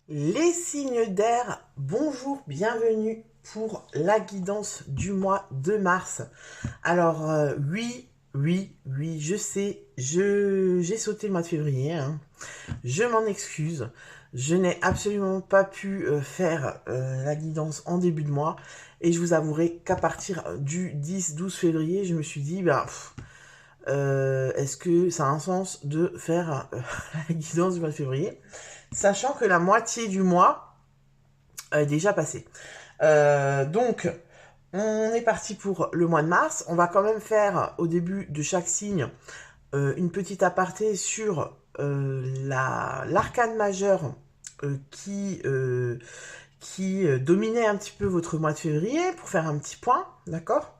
Les signes d'air, bonjour, bienvenue pour la guidance du mois de mars. Alors oui, je sais, j'ai sauté le mois de février, hein. Je m'en excuse. Je n'ai absolument pas pu faire la guidance en début de mois et je vous avouerai qu'à partir du 10-12 février, je me suis dit, est-ce que ça a un sens de faire la guidance du mois de février, sachant que la moitié du mois est déjà passée. Donc, on est parti pour le mois de mars. On va quand même faire au début de chaque signe une petite aparté sur l'arcane majeur qui dominait un petit peu votre mois de février, pour faire un petit point, d'accord?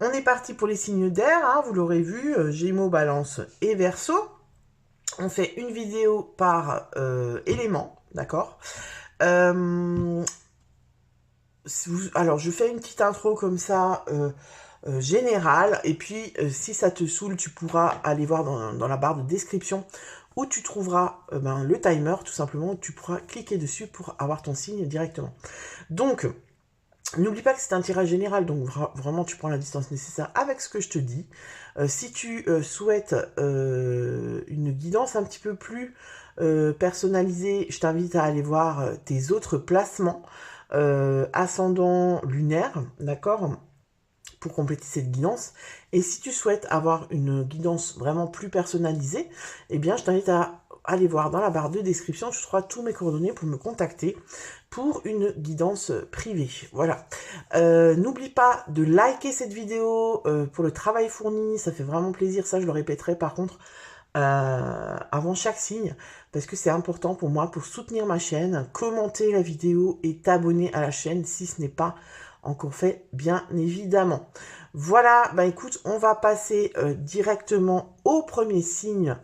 On est parti pour les signes d'air, hein, vous l'aurez vu, Gémeaux, Balance et Verseau. On fait une vidéo par élément, d'accord? Alors, je fais une petite intro comme ça, générale, et puis si ça te saoule, tu pourras aller voir dans la barre de description où tu trouveras le timer, tout simplement, tu pourras cliquer dessus pour avoir ton signe directement. Donc, n'oublie pas que c'est un tirage général, donc vraiment tu prends la distance nécessaire avec ce que je te dis. Si tu souhaites une guidance un petit peu plus personnalisée, je t'invite à aller voir tes autres placements ascendant lunaire, d'accord, pour compléter cette guidance. Et si tu souhaites avoir une guidance vraiment plus personnalisée, eh bien je t'invite à aller voir dans la barre de description, tu trouveras tous mes coordonnées pour me contacter pour une guidance privée. Voilà. N'oublie pas de liker cette vidéo pour le travail fourni, ça fait vraiment plaisir, ça je le répéterai par contre avant chaque signe, parce que c'est important pour moi pour soutenir ma chaîne, commenter la vidéo et t'abonner à la chaîne si ce n'est pas encore fait, bien évidemment. Voilà, bah écoute, on va passer directement au premier signe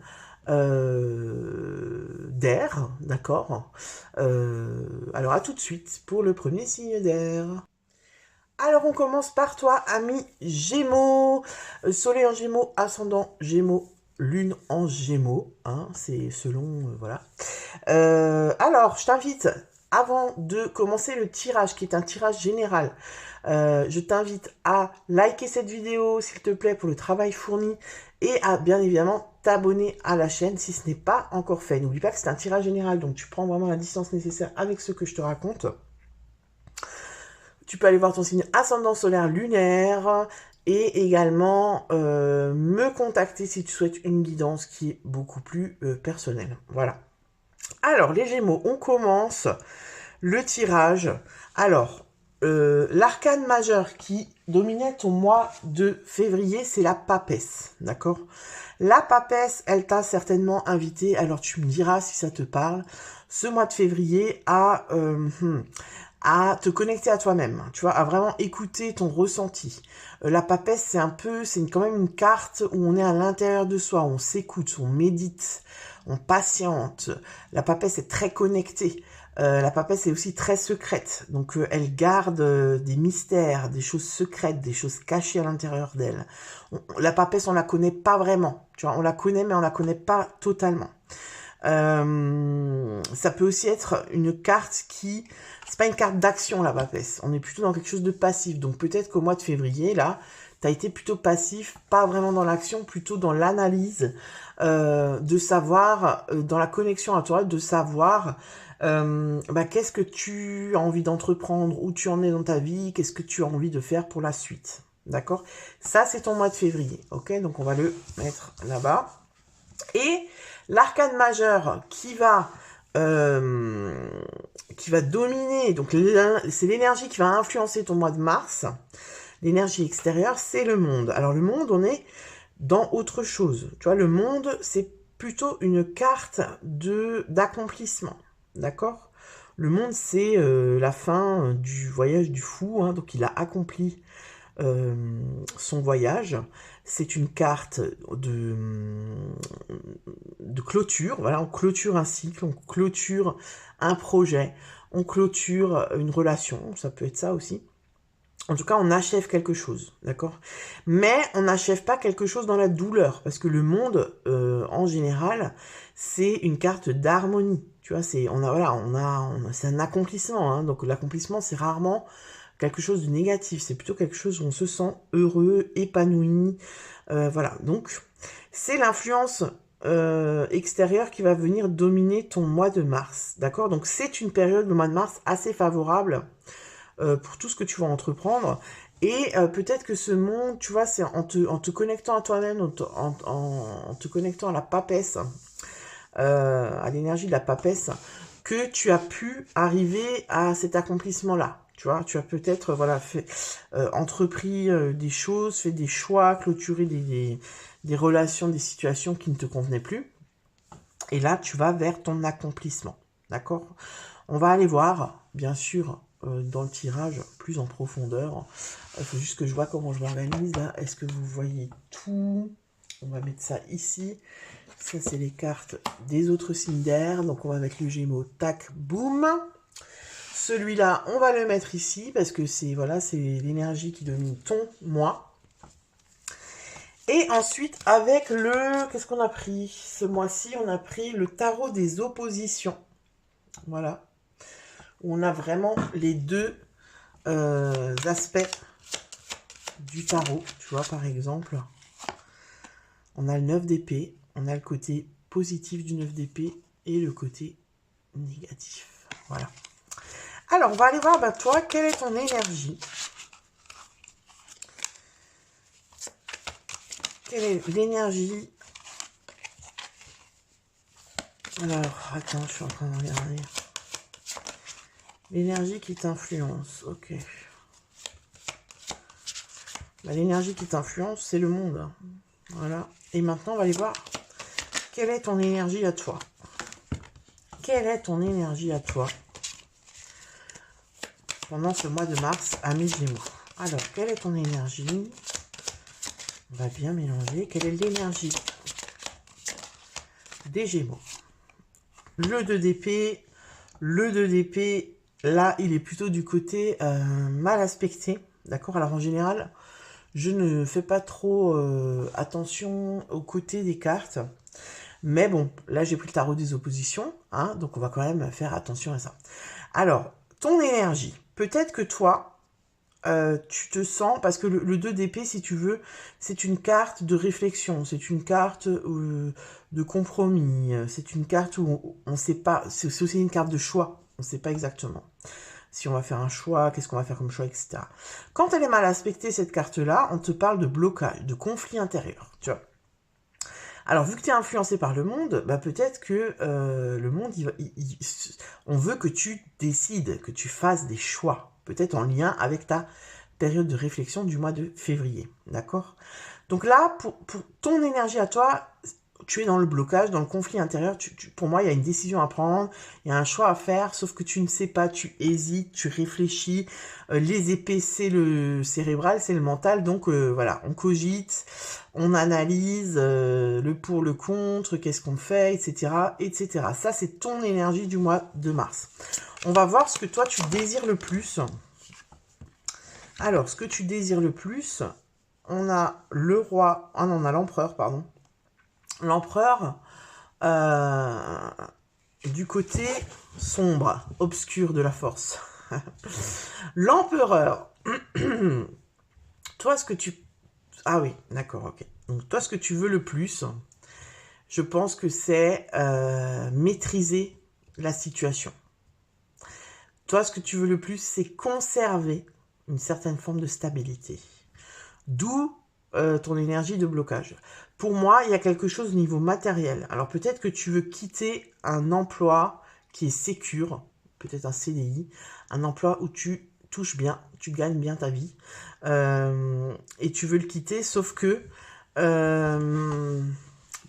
d'air, d'accord. Alors à tout de suite pour le premier signe d'air. Alors on commence par toi, ami Gémeaux. Soleil en Gémeaux, ascendant Gémeaux, Lune en Gémeaux, hein, c'est selon, voilà. Alors, je t'invite, avant de commencer le tirage, qui est un tirage général, je t'invite à liker cette vidéo, s'il te plaît, pour le travail fourni, et à, bien évidemment, t'abonner à la chaîne si ce n'est pas encore fait. N'oublie pas que c'est un tirage général, donc tu prends vraiment la distance nécessaire avec ce que je te raconte. Tu peux aller voir ton signe ascendant solaire lunaire et également me contacter si tu souhaites une guidance qui est beaucoup plus personnelle. Voilà. Alors, les Gémeaux, on commence le tirage. Alors, l'arcane majeur qui dominait ton mois de février, c'est la papesse, d'accord? La papesse, elle t'a certainement invité, alors tu me diras si ça te parle, ce mois de février à te connecter à toi-même, tu vois, à vraiment écouter ton ressenti. La papesse, c'est quand même une carte où on est à l'intérieur de soi, on s'écoute, on médite, on patiente. La papesse est très connectée. La papesse est aussi très secrète, donc elle garde des mystères, des choses secrètes, des choses cachées à l'intérieur d'elle. La papesse, on la connaît pas vraiment, tu vois, on la connaît mais on la connaît pas totalement. Ça peut aussi être une carte c'est pas une carte d'action, la papesse, on est plutôt dans quelque chose de passif, donc peut-être qu'au mois de février, là, t'as été plutôt passif, pas vraiment dans l'action, plutôt dans l'analyse, de savoir, dans la connexion à toi, de savoir qu'est-ce que tu as envie d'entreprendre, où tu en es dans ta vie, qu'est-ce que tu as envie de faire pour la suite. D'accord? Ça, c'est ton mois de février. Ok? Donc, on va le mettre là-bas. Et l'arcane majeur qui va dominer, donc c'est l'énergie qui va influencer ton mois de mars. L'énergie extérieure, c'est le monde. Alors, le monde, on est dans autre chose. Tu vois, le monde, c'est plutôt une carte d'accomplissement. D'accord? Le monde, c'est la fin du voyage du fou, hein, donc il a accompli son voyage. C'est une carte de clôture. Voilà, on clôture un cycle, on clôture un projet, on clôture une relation, ça peut être ça aussi. En tout cas, on achève quelque chose, d'accord? Mais on n'achève pas quelque chose dans la douleur, parce que le monde, en général, c'est une carte d'harmonie. Tu vois, c'est c'est un accomplissement. Hein. Donc l'accomplissement, c'est rarement quelque chose de négatif. C'est plutôt quelque chose où on se sent heureux, épanoui. Voilà. Donc c'est l'influence extérieure qui va venir dominer ton mois de mars. D'accord? Donc c'est une période, le mois de mars, assez favorable pour tout ce que tu vas entreprendre. Et peut-être que ce monde, tu vois, c'est en te connectant à toi-même, en te connectant à la papesse, à l'énergie de la papesse, que tu as pu arriver à cet accomplissement-là. Tu vois, tu as peut-être voilà, entrepris des choses, fait des choix, clôturé des relations, des situations qui ne te convenaient plus. Et là, tu vas vers ton accomplissement. D'accord? On va aller voir, bien sûr, dans le tirage plus en profondeur. Il faut juste que je vois comment je m'organise. Est-ce que vous voyez tout? On va mettre ça ici. Ça, c'est les cartes des autres signes d'air. Donc, on va mettre le Gémeaux. Tac, boum. Celui-là, on va le mettre ici parce que c'est voilà, c'est l'énergie qui domine ton moi. Et ensuite, avec le... Qu'est-ce qu'on a pris? Ce mois-ci, on a pris le tarot des oppositions. Voilà. On a vraiment les deux aspects du tarot. Tu vois, par exemple, on a le 9 d'épée, on a le côté positif du 9 d'épée et le côté négatif. Voilà. Alors, on va aller voir, bah, toi, quelle est ton énergie? Quelle est l'énergie? Alors, attends, je suis en train de regarder. L'énergie qui t'influence, ok. Bah, l'énergie qui t'influence, c'est le monde. Voilà. Et maintenant, on va aller voir quelle est ton énergie à toi. Quelle est ton énergie à toi pendant ce mois de mars à mes Gémeaux? Alors, quelle est ton énergie? On va bien mélanger. Quelle est l'énergie des Gémeaux? Le 2 d'épée. Le 2 d'épée, là, il est plutôt du côté mal aspecté. D'accord? Alors, en général, je ne fais pas trop attention au côté des cartes. Mais bon, là, j'ai pris le tarot des oppositions. Hein, donc, on va quand même faire attention à ça. Alors, ton énergie. Peut-être que toi, tu te sens... Parce que le 2 d'épée, si tu veux, c'est une carte de réflexion. C'est une carte de compromis. C'est une carte où on ne sait pas... C'est aussi une carte de choix. On ne sait pas exactement. Si on va faire un choix, qu'est-ce qu'on va faire comme choix, etc. Quand elle est mal aspectée, cette carte-là, on te parle de blocage, de conflit intérieur. Tu vois. Alors, vu que tu es influencé par le monde, bah, peut-être que le monde, on veut que tu décides, que tu fasses des choix. Peut-être en lien avec ta période de réflexion du mois de février. D'accord? Donc là, pour ton énergie à toi, tu es dans le blocage, dans le conflit intérieur. Pour moi, il y a une décision à prendre, il y a un choix à faire, sauf que tu ne sais pas, tu hésites, tu réfléchis. Les épées, c'est le cérébral, c'est le mental. Donc voilà, on cogite, on analyse le pour, le contre, qu'est-ce qu'on fait, etc., etc. Ça, c'est ton énergie du mois de mars. On va voir ce que toi, tu désires le plus. Alors, ce que tu désires le plus, on a le roi... Ah non, on a l'empereur, pardon. L'empereur, du côté sombre, obscur de la force. L'empereur, toi, ce que tu... Ah oui, d'accord, ok. Donc, toi, ce que tu veux le plus, je pense que c'est maîtriser la situation. Toi, ce que tu veux le plus, c'est conserver une certaine forme de stabilité. D'où ton énergie de blocage. Pour moi, il y a quelque chose au niveau matériel. Alors peut-être que tu veux quitter un emploi qui est sécure, peut-être un CDI, un emploi où tu touches bien, tu gagnes bien ta vie, et tu veux le quitter, sauf que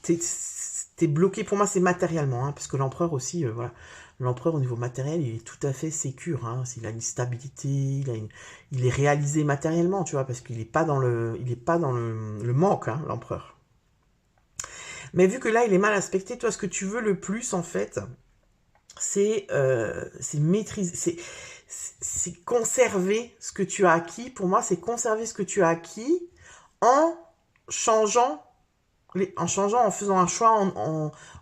t'es bloqué. Pour moi, c'est matériellement, hein, parce que l'empereur aussi, voilà. L'empereur, au niveau matériel, il est tout à fait sécure. Hein. Il a une stabilité, il est réalisé matériellement, tu vois, parce qu'il n'est pas dans le manque, hein, l'empereur. Mais vu que là, il est mal aspecté, toi, ce que tu veux le plus, en fait, c'est maîtriser, c'est conserver ce que tu as acquis. Pour moi, c'est conserver ce que tu as acquis en changeant, en faisant un choix,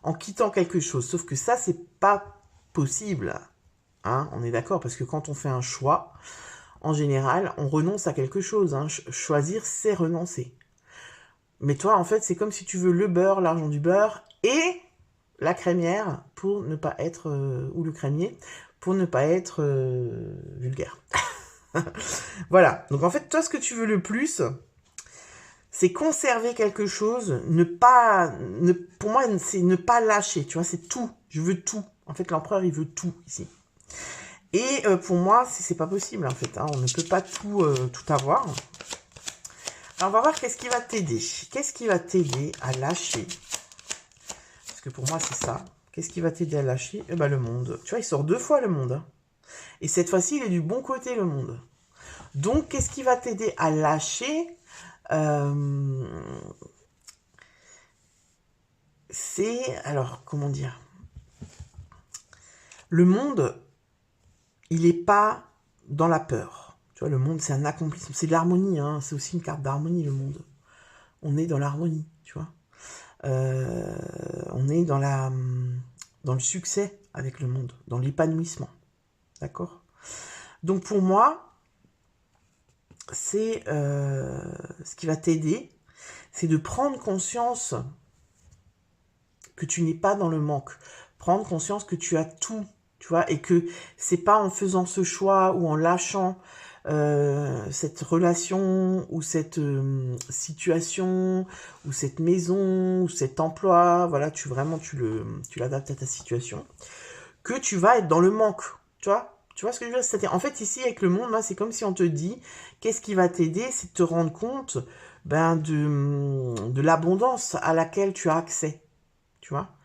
en quittant quelque chose. Sauf que ça, c'est pas possible. Hein, on est d'accord, parce que quand on fait un choix, en général, on renonce à quelque chose. Hein. Choisir, c'est renoncer. Mais toi, en fait, c'est comme si tu veux le beurre, l'argent du beurre, et la crémière, pour ne pas être... ou le crémier, pour ne pas être vulgaire. Voilà. Donc, en fait, toi, ce que tu veux le plus, c'est conserver quelque chose, pour moi, c'est ne pas lâcher, tu vois, c'est tout. Je veux tout. En fait, l'empereur, il veut tout, ici. Et pour moi, c'est pas possible, en fait. Hein. On ne peut pas tout avoir. Alors, on va voir qu'est-ce qui va t'aider. Qu'est-ce qui va t'aider à lâcher? Parce que pour moi, c'est ça. Qu'est-ce qui va t'aider à lâcher? Eh ben, le monde. Tu vois, il sort 2 fois, le monde. Hein. Et cette fois-ci, il est du bon côté, le monde. Donc, qu'est-ce qui va t'aider à lâcher? C'est... Alors, comment dire? Le monde, il n'est pas dans la peur. Tu vois, le monde, c'est un accomplissement. C'est de l'harmonie, hein. C'est aussi une carte d'harmonie, le monde. On est dans l'harmonie, tu vois. On est dans le succès avec le monde, dans l'épanouissement. D'accord? Donc, pour moi, c'est ce qui va t'aider, c'est de prendre conscience que tu n'es pas dans le manque. Prendre conscience que tu as tout, tu vois, et que c'est pas en faisant ce choix ou en lâchant cette relation ou cette situation ou cette maison ou cet emploi, voilà, tu l'adaptes à ta situation, que tu vas être dans le manque, tu vois. Tu vois ce que je veux dire? C'est-à-dire, en fait, ici, avec le monde, là, c'est comme si on te dit, qu'est-ce qui va t'aider? C'est de te rendre compte de l'abondance à laquelle tu as accès, tu vois.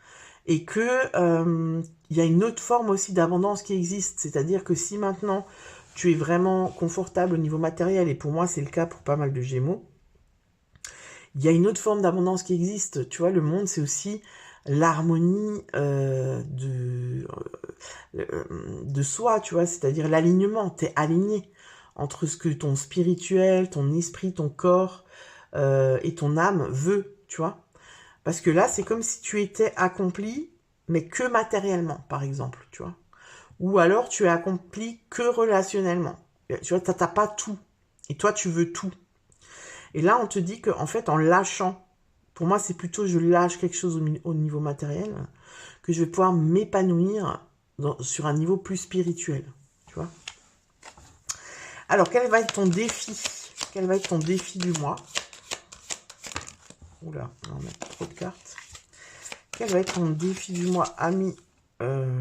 Et que y a une autre forme aussi d'abondance qui existe. C'est-à-dire que si maintenant, tu es vraiment confortable au niveau matériel, et pour moi, c'est le cas pour pas mal de Gémeaux, il y a une autre forme d'abondance qui existe. Tu vois, le monde, c'est aussi l'harmonie de soi, tu vois, c'est-à-dire l'alignement. Tu es aligné entre ce que ton spirituel, ton esprit, ton corps et ton âme veut, tu vois. Parce que là, c'est comme si tu étais accompli, mais que matériellement, par exemple, tu vois. Ou alors, tu es accompli que relationnellement. Tu vois, t'as pas tout. Et toi, tu veux tout. Et là, on te dit qu'en fait, en lâchant, pour moi, c'est plutôt je lâche quelque chose au niveau matériel, que je vais pouvoir m'épanouir sur un niveau plus spirituel, tu vois. Alors, quel va être ton défi? Quel va être ton défi du mois? Oula, on va mettre trop de cartes. Quel va être ton défi du mois, ami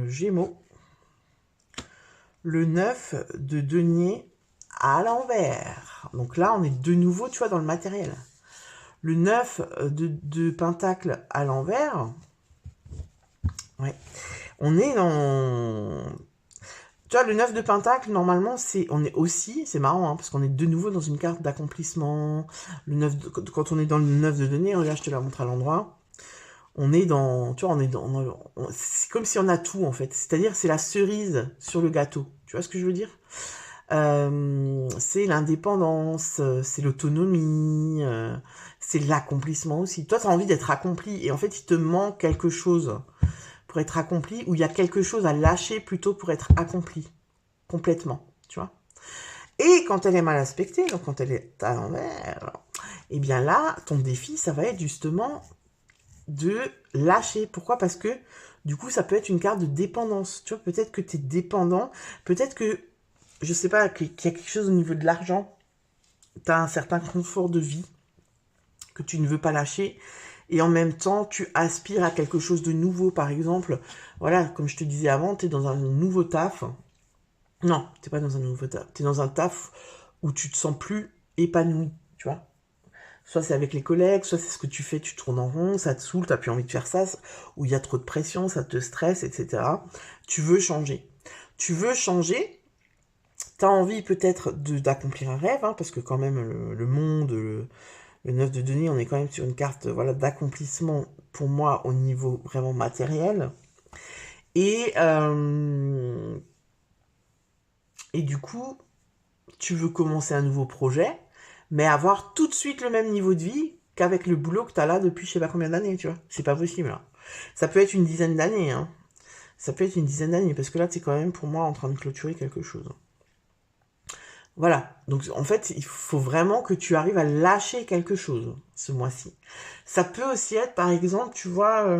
Gémeaux? Le 9 de denier à l'envers. Donc là, on est de nouveau, tu vois, dans le matériel. Le 9 de pentacle à l'envers. Ouais. On est dans... Tu vois, le 9 de pentacle, normalement, on est aussi, c'est marrant, hein, parce qu'on est de nouveau dans une carte d'accomplissement. Quand on est dans le 9 de denier, regarde, je te la montre à l'endroit. On est dans, tu vois, c'est comme si on a tout, en fait. C'est-à-dire, c'est la cerise sur le gâteau. Tu vois ce que je veux dire? C'est l'indépendance, c'est l'autonomie, c'est l'accomplissement aussi. Toi, tu as envie d'être accompli, et en fait, il te manque quelque chose pour être accompli, ou il y a quelque chose à lâcher plutôt pour être accompli, complètement, tu vois. Et quand elle est mal aspectée, donc quand elle est à l'envers, et bien là, ton défi, ça va être justement de lâcher. Pourquoi? Parce que du coup, ça peut être une carte de dépendance. Tu vois, peut-être que tu es dépendant, peut-être que, je sais pas, qu'il y a quelque chose au niveau de l'argent, tu as un certain confort de vie que tu ne veux pas lâcher, et en même temps, tu aspires à quelque chose de nouveau. Par exemple, voilà, comme je te disais avant, tu es dans un nouveau taf. Non, tu n'es pas dans un nouveau taf. Tu es dans un taf où tu te sens plus épanoui, tu vois. Soit c'est avec les collègues, soit c'est ce que tu fais, tu tournes en rond, ça te saoule, tu n'as plus envie de faire ça, ou il y a trop de pression, ça te stresse, etc. Tu veux changer. Tu veux changer, tu as envie peut-être d'accomplir un rêve, hein, parce que quand même le monde, le 9 de denier, on est quand même sur une carte voilà, d'accomplissement pour moi au niveau vraiment matériel. Et du coup, tu veux commencer un nouveau projet, mais avoir tout de suite le même niveau de vie qu'avec le boulot que tu as là depuis je sais pas combien d'années, tu vois. C'est pas possible. Hein. Ça peut être une dizaine d'années. Hein. Ça peut être une dizaine d'années, parce que là, tu es quand même, pour moi, en train de clôturer quelque chose. Voilà. Donc, en fait, il faut vraiment que tu arrives à lâcher quelque chose ce mois-ci. Ça peut aussi être, par exemple, tu vois,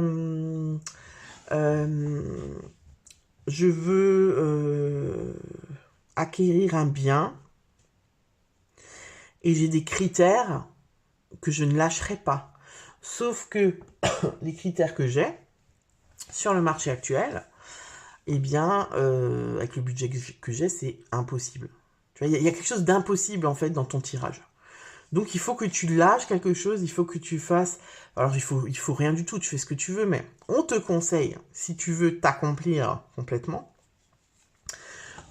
je veux acquérir un bien et j'ai des critères que je ne lâcherai pas. Sauf que les critères que j'ai sur le marché actuel, eh bien, avec le budget que j'ai, c'est impossible. Tu vois, il y a quelque chose d'impossible, en fait, dans ton tirage. Donc, il faut que tu lâches quelque chose, il faut que tu fasses... Alors, il faut rien du tout, tu fais ce que tu veux, mais on te conseille, si tu veux t'accomplir complètement,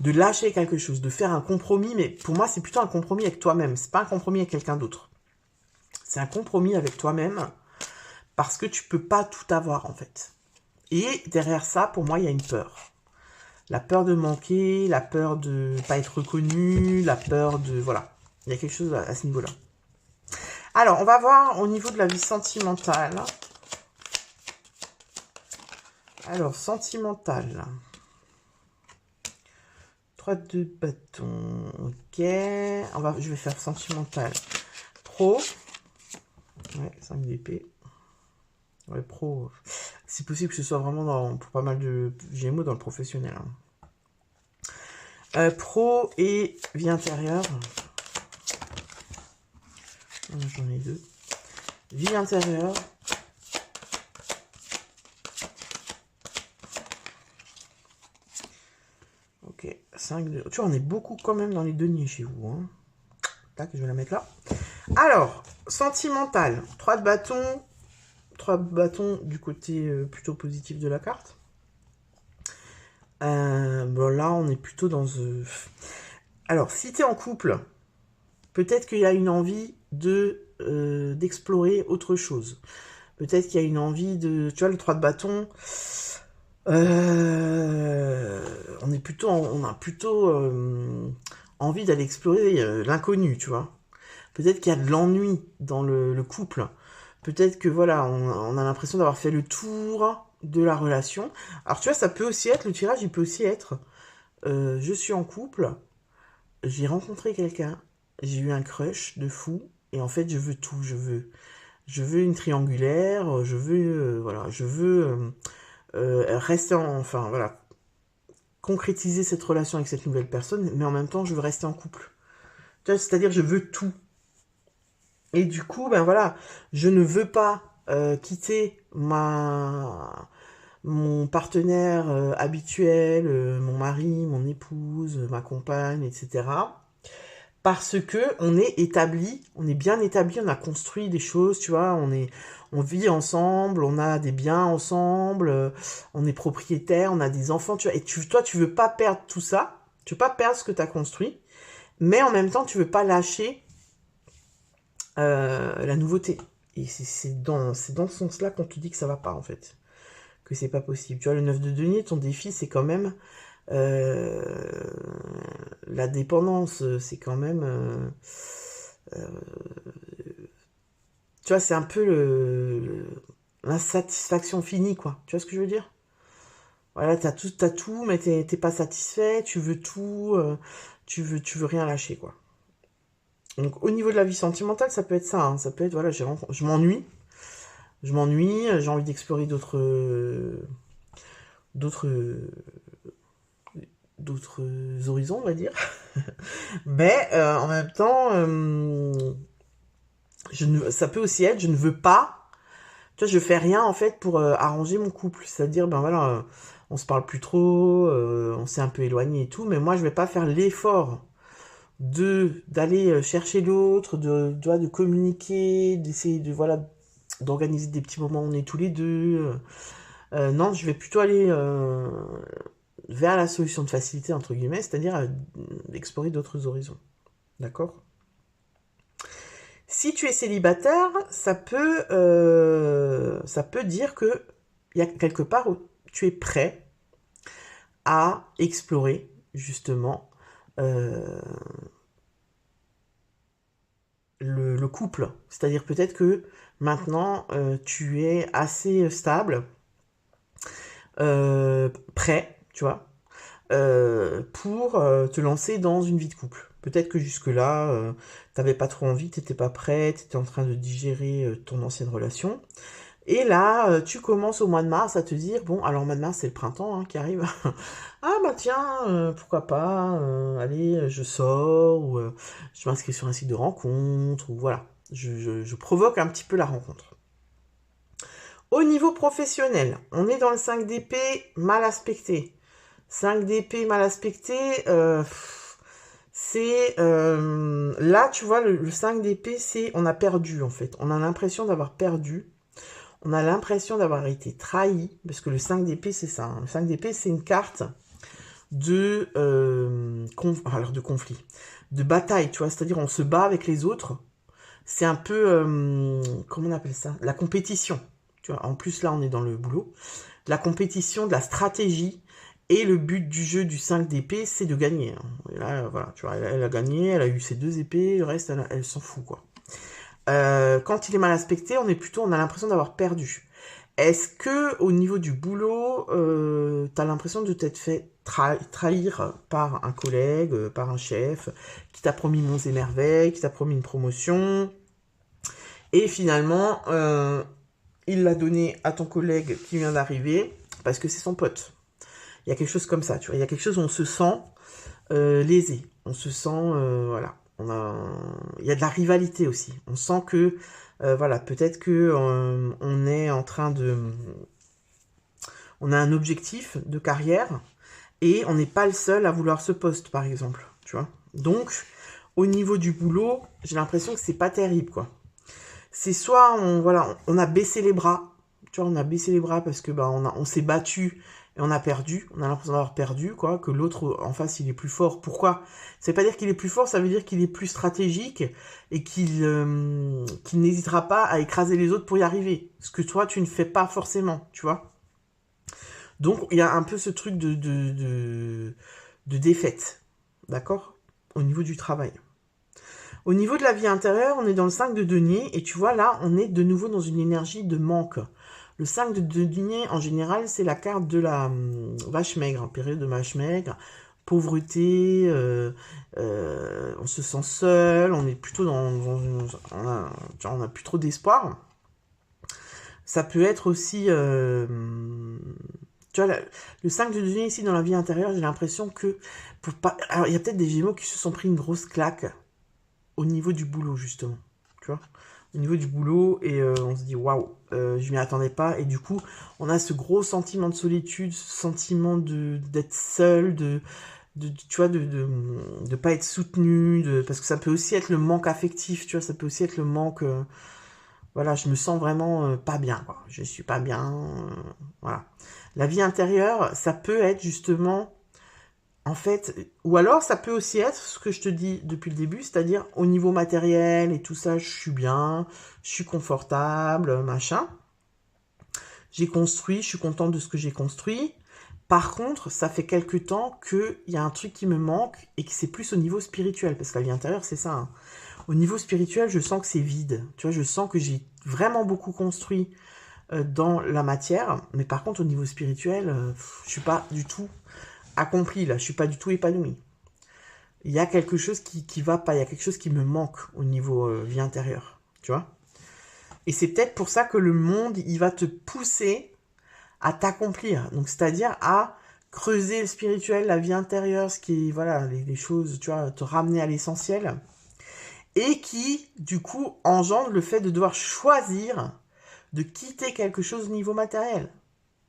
de lâcher quelque chose, de faire un compromis, mais pour moi, c'est plutôt un compromis avec toi-même. C'est pas un compromis avec quelqu'un d'autre. C'est un compromis avec toi-même, parce que tu peux pas tout avoir, en fait. Et derrière ça, pour moi, il y a une peur. La peur de manquer, la peur de pas être reconnu, la peur de... Voilà. Il y a quelque chose à ce niveau-là. Alors, on va voir au niveau de la vie sentimentale. Alors, sentimentale. 3 de bâton. Ok. Je vais faire sentimentale. Pro. Ouais, 5 d'épée. Ouais, pro. C'est possible que ce soit vraiment pour pas mal de Gémeaux dans le professionnel. Pro et vie intérieure. J'en ai 2. Vie intérieure. Ok, 5 de... Tu vois, on est beaucoup quand même dans les deniers chez vous. Hein. Tac, je vais la mettre là. Alors, sentimental. 3 de bâton. 3 bâtons du côté plutôt positif de la carte. Bon, là, on est plutôt dans... Alors, si tu es en couple, peut-être qu'il y a une envie d'explorer autre chose. Peut-être qu'il y a une envie de... Tu vois, le 3 de bâton... on a plutôt envie d'aller explorer l'inconnu, tu vois. Peut-être qu'il y a de l'ennui dans le couple. Peut-être que voilà, on a l'impression d'avoir fait le tour de la relation. Alors tu vois, ça peut aussi être, le tirage, il peut aussi être, je suis en couple, j'ai rencontré quelqu'un, j'ai eu un crush de fou, et en fait je veux tout, je veux une triangulaire, je veux rester enfin voilà, concrétiser cette relation avec cette nouvelle personne, mais en même temps je veux rester en couple. C'est-à-dire je veux tout. Et du coup, ben voilà, je ne veux pas quitter mon partenaire habituel, mon mari, mon épouse, ma compagne, etc. Parce que on est établi, on est bien établi, on a construit des choses, tu vois, on vit ensemble, on a des biens ensemble, on est propriétaire, on a des enfants, tu vois, et toi, tu veux pas perdre tout ça, tu veux pas perdre ce que tu as construit, mais en même temps, tu veux pas lâcher la nouveauté. Et c'est dans ce sens-là qu'on te dit que ça va pas, en fait. Que c'est pas possible. Tu vois, le 9 de denier, ton défi, c'est quand même euh, la dépendance. C'est quand même... tu vois, c'est un peu l'insatisfaction finie, quoi. Tu vois ce que je veux dire? Voilà, t'as tout, mais t'es pas satisfait, tu veux tout, tu veux rien lâcher, quoi. Donc, au niveau de la vie sentimentale, ça peut être ça, hein. Ça peut être, voilà, je m'ennuie, j'ai envie d'explorer d'autres, d'autres horizons, on va dire. Mais en même temps, ça peut aussi être, je ne veux pas. Tu vois, je fais rien en fait pour arranger mon couple. C'est-à-dire, ben voilà, on se parle plus trop, on s'est un peu éloigné et tout, mais moi je vais pas faire l'effort d'aller chercher l'autre, de communiquer, d'essayer de voilà d'organiser des petits moments où on est tous les deux. Non, je vais plutôt aller vers la solution de facilité entre guillemets, c'est-à-dire explorer d'autres horizons. D'accord? Si tu es célibataire, ça peut dire que il y a quelque part où tu es prêt à explorer justement euh, le couple. C'est-à-dire peut-être que maintenant tu es assez stable, prêt, tu vois, pour te lancer dans une vie de couple. Peut-être que jusque-là, t'avais pas trop envie, t'étais pas prête, t'étais en train de digérer ton ancienne relation. Et là, tu commences au mois de mars à te dire, bon, alors mois de mars, c'est le printemps hein, qui arrive. Ah bah tiens, pourquoi pas, allez, je sors, ou je m'inscris sur un site de rencontre, ou voilà. Je provoque un petit peu la rencontre. Au niveau professionnel, on est dans le 5 d'épée mal aspecté. 5 d'épée mal aspecté, c'est... là, tu vois, le 5 d'épée, c'est... On a perdu, en fait. On a l'impression d'avoir perdu. On a l'impression d'avoir été trahi. Parce que le 5 d'épée, c'est ça. Hein. Le 5 d'épée, c'est une carte de, de conflit. De bataille, tu vois. C'est-à-dire, on se bat avec les autres. C'est un peu... comment on appelle ça? La compétition. Tu vois, en plus, là, on est dans le boulot. La compétition, de la stratégie. Et le but du jeu du 5 d'épée, c'est de gagner. Et là, voilà, tu vois, elle a gagné, elle a eu ses 2 épées, le reste, elle s'en fout, quoi. Quand il est mal aspecté, on a l'impression d'avoir perdu. Est-ce que au niveau du boulot, t'as l'impression de t'être fait trahir par un collègue, par un chef, qui t'a promis monts et merveilles, qui t'a promis une promotion, et finalement, il l'a donné à ton collègue qui vient d'arriver, parce que c'est son pote. Il y a quelque chose comme ça, tu vois. Il y a quelque chose où on se sent lésé. On se sent, voilà. Il y a de la rivalité aussi. On sent que, voilà, peut-être que on est en train de... On a un objectif de carrière et on n'est pas le seul à vouloir ce poste, par exemple. Tu vois. Donc, au niveau du boulot, j'ai l'impression que c'est pas terrible, quoi. C'est soit, on a baissé les bras. Tu vois, on a baissé les bras parce que on s'est battu et on a perdu. On a l'impression d'avoir perdu, quoi. Que l'autre en face, il est plus fort. Pourquoi? Ça veut pas dire qu'il est plus fort, ça veut dire qu'il est plus stratégique et qu'il n'hésitera pas à écraser les autres pour y arriver. Ce que toi, tu ne fais pas forcément, tu vois. Donc, il y a un peu ce truc de défaite. D'accord? Au niveau du travail. Au niveau de la vie intérieure, on est dans le 5 de denier et tu vois là, on est de nouveau dans une énergie de manque. Le 5 de denier, en général, c'est la carte de la vache maigre, période de vache maigre, pauvreté, on se sent seul, on est plutôt on a plus trop d'espoir. Ça peut être aussi, tu vois, le 5 de denier ici dans la vie intérieure, j'ai l'impression que, alors il y a peut-être des Gémeaux qui se sont pris une grosse claque au niveau du boulot, justement. Tu vois, au niveau du boulot, et on se dit waouh, je m'y attendais pas. Et du coup, on a ce gros sentiment de solitude, ce sentiment d'être seul, tu vois, de pas être soutenu, parce que ça peut aussi être le manque affectif, tu vois, ça peut aussi être le manque. Voilà, je me sens vraiment pas bien, quoi. Je suis pas bien. Voilà. La vie intérieure, ça peut être justement. En fait, ou alors ça peut aussi être ce que je te dis depuis le début, c'est-à-dire au niveau matériel et tout ça, je suis bien, je suis confortable, machin. J'ai construit, je suis contente de ce que j'ai construit. Par contre, ça fait quelque temps qu'il y a un truc qui me manque et que c'est plus au niveau spirituel, parce que la vie intérieure, c'est ça. Hein. Au niveau spirituel, je sens que c'est vide. Tu vois, je sens que j'ai vraiment beaucoup construit dans la matière, mais par contre, au niveau spirituel, je suis pas du tout accompli, là, je suis pas du tout épanoui. Il y a quelque chose qui va pas, il y a quelque chose qui me manque au niveau vie intérieure, tu vois. Et c'est peut-être pour ça que le monde, il va te pousser à t'accomplir, donc c'est-à-dire à creuser le spirituel, la vie intérieure, ce qui est, voilà, les choses, tu vois, te ramener à l'essentiel, et qui, du coup, engendre le fait de devoir choisir de quitter quelque chose au niveau matériel.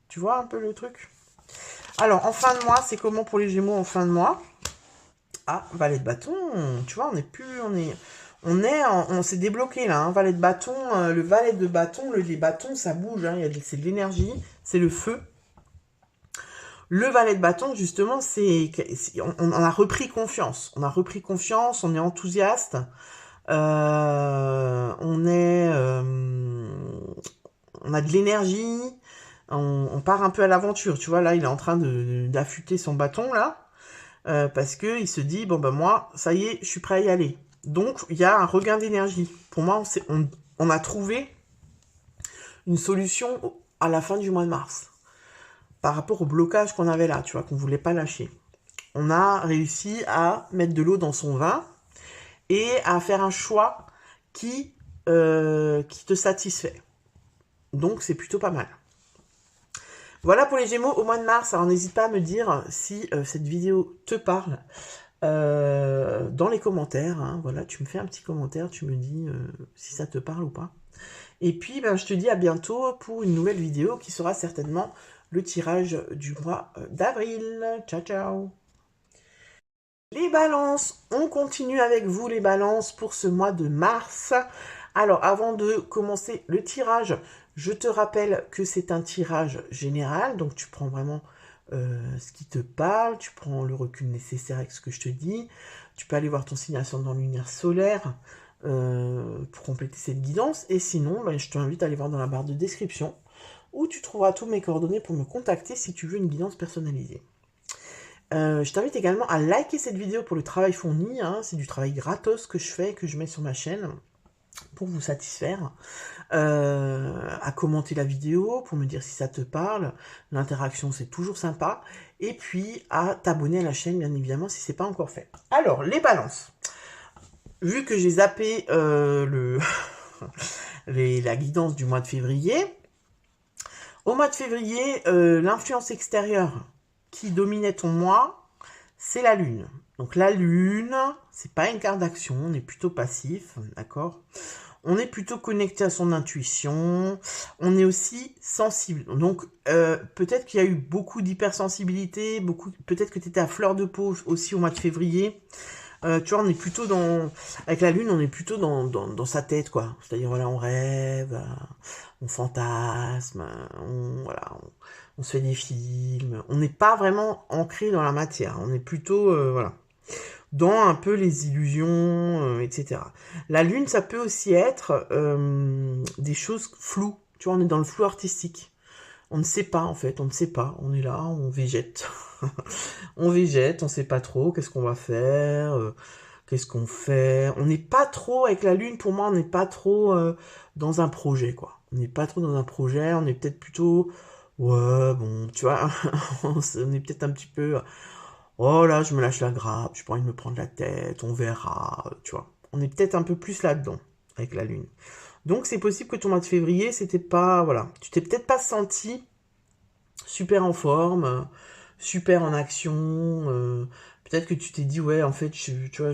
Tu vois un peu le truc? Alors, en fin de mois, c'est comment pour les Gémeaux en fin de mois? Ah, valet de bâton, tu vois, on s'est débloqué là, hein, valet de bâton, le valet de bâton, les bâtons, ça bouge, hein, c'est de l'énergie, c'est le feu. Le valet de bâton, justement, on a repris confiance, on est enthousiaste, on a de l'énergie, on part un peu à l'aventure, tu vois, là, il est en train d'affûter son bâton, là, parce que il se dit, bon, ben moi, ça y est, je suis prêt à y aller. Donc, il y a un regain d'énergie. Pour moi, on a trouvé une solution à la fin du mois de mars. par rapport au blocage qu'on avait là, tu vois, qu'on voulait pas lâcher. On a réussi à mettre de l'eau dans son vin et à faire un choix qui te satisfait. Donc, c'est plutôt pas mal. Voilà pour les Gémeaux au mois de mars. Alors, n'hésite pas à me dire si cette vidéo te parle dans les commentaires. Hein. Voilà, tu me fais un petit commentaire, tu me dis si ça te parle ou pas. Et puis, ben, je te dis à bientôt pour une nouvelle vidéo qui sera certainement le tirage du mois d'avril. Ciao, ciao! Les balances, on continue avec vous les balances pour ce mois de mars. Alors avant de commencer le tirage, je te rappelle que c'est un tirage général, donc tu prends vraiment ce qui te parle, tu prends le recul nécessaire avec ce que je te dis, tu peux aller voir ton signe ascendant lunaire solaire pour compléter cette guidance, et sinon ben, je t'invite à aller voir dans la barre de description où tu trouveras tous mes coordonnées pour me contacter si tu veux une guidance personnalisée. Je t'invite également à liker cette vidéo pour le travail fourni, hein. C'est du travail gratos que je fais, que je mets sur ma chaîne pour vous satisfaire, à commenter la vidéo pour me dire si ça te parle, l'interaction c'est toujours sympa, et puis à t'abonner à la chaîne bien évidemment si c'est pas encore fait. Alors les balances, vu que j'ai zappé la guidance du mois de février, au mois de février, l'influence extérieure qui dominait ton mois, c'est la lune. Donc la lune, c'est pas une carte d'action, on est plutôt passif, d'accord? On est plutôt connecté à son intuition, on est aussi sensible. Donc peut-être qu'il y a eu beaucoup d'hypersensibilité, peut-être que tu étais à fleur de peau aussi au mois de février. Tu vois, on est plutôt avec la lune, on est plutôt dans sa tête, quoi. C'est-à-dire, voilà, on rêve, on fantasme, on se fait des films. On n'est pas vraiment ancré dans la matière. On est plutôt, voilà, dans un peu les illusions, etc. La lune, ça peut aussi être des choses floues. Tu vois, on est dans le flou artistique. On ne sait pas, en fait, on ne sait pas. On est là, on végète. On végète, on sait pas trop qu'est-ce qu'on va faire, qu'est-ce qu'on fait. On n'est pas trop, avec la lune, pour moi, on n'est pas trop dans un projet, quoi. On n'est pas trop dans un projet, on est peut-être plutôt, ouais, bon, tu vois, on est peut-être un petit peu, oh là, je me lâche la grappe, j'ai pas envie de me prendre la tête, on verra, tu vois. On est peut-être un peu plus là-dedans, avec la lune. Donc c'est possible que ton mois de février, c'était pas, voilà, tu t'es peut-être pas senti super en forme, super en action. Peut-être que tu t'es dit, ouais, en fait, tu vois,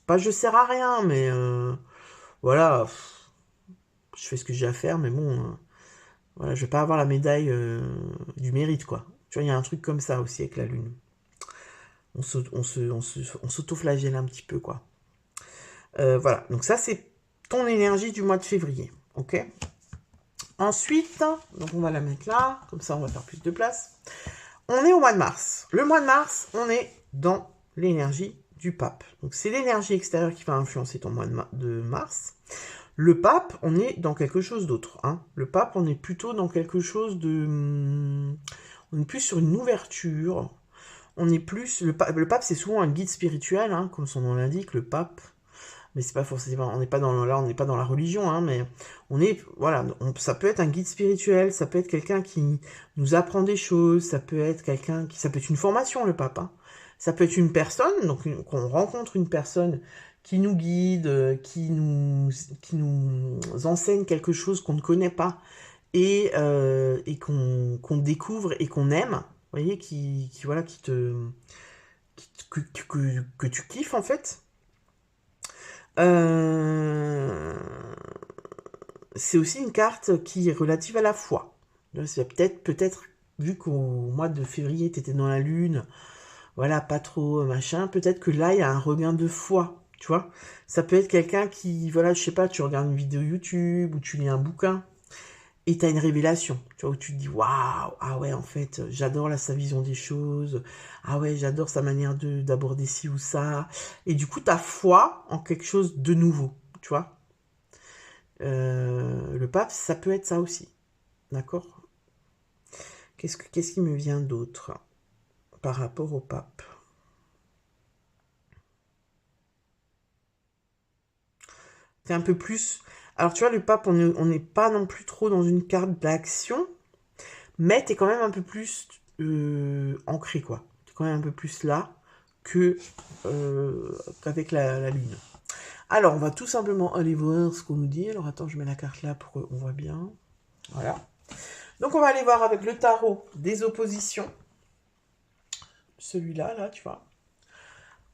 pas je sers à rien, mais voilà, je fais ce que j'ai à faire, mais bon, voilà, je vais pas avoir la médaille du mérite, quoi. Tu vois, il y a un truc comme ça aussi avec la lune. On s'auto-flagelle un petit peu, quoi. Voilà, donc ça, c'est ton énergie du mois de février, ok? Ensuite, donc on va la mettre là, comme ça on va faire plus de place. On est au mois de mars. Le mois de mars, on est dans l'énergie du pape. Donc c'est l'énergie extérieure qui va influencer ton mois de mars. Le pape, on est dans quelque chose d'autre. Hein. Le pape, on est plutôt dans quelque chose de... On est plus sur une ouverture. On est plus... Le pape, c'est souvent un guide spirituel, hein, comme son nom l'indique, le pape. Mais c'est pas forcément... On n'est pas dans... Là, on n'est pas dans la religion, hein, mais on est... Voilà, ça peut être un guide spirituel, ça peut être quelqu'un qui nous apprend des choses, ça peut être quelqu'un qui... Ça peut être une formation, le pape, hein. Ça peut être une personne, donc qu'on rencontre une personne qui nous guide, qui nous enseigne quelque chose qu'on ne connaît pas et qu'on découvre et qu'on aime, vous voyez, voilà, que tu kiffes en fait. C'est aussi une carte qui est relative à la foi. C'est peut-être, vu qu'au mois de février, tu étais dans la lune, voilà, pas trop machin, peut-être que là, il y a un regain de foi, tu vois. Ça peut être quelqu'un qui, voilà, je sais pas, tu regardes une vidéo YouTube ou tu lis un bouquin et tu as une révélation, tu vois, où tu te dis, waouh, ah ouais, en fait, j'adore sa vision des choses, ah ouais, j'adore sa manière d'aborder ci ou ça. Et du coup, tu as foi en quelque chose de nouveau, tu vois. Le pape, ça peut être ça aussi, d'accord. Qu'est-ce qui me vient d'autre par rapport au pape? C'est un peu plus... Alors tu vois, le pape, on n'est pas non plus trop dans une carte d'action. Mais tu es quand même un peu plus ancré, quoi. Tu es quand même un peu plus là que qu'avec la lune. Alors, on va tout simplement aller voir ce qu'on nous dit. Alors, attends, je mets la carte là pour qu'on voit bien. Voilà. Donc, on va aller voir avec le tarot des oppositions. Celui-là, là, tu vois.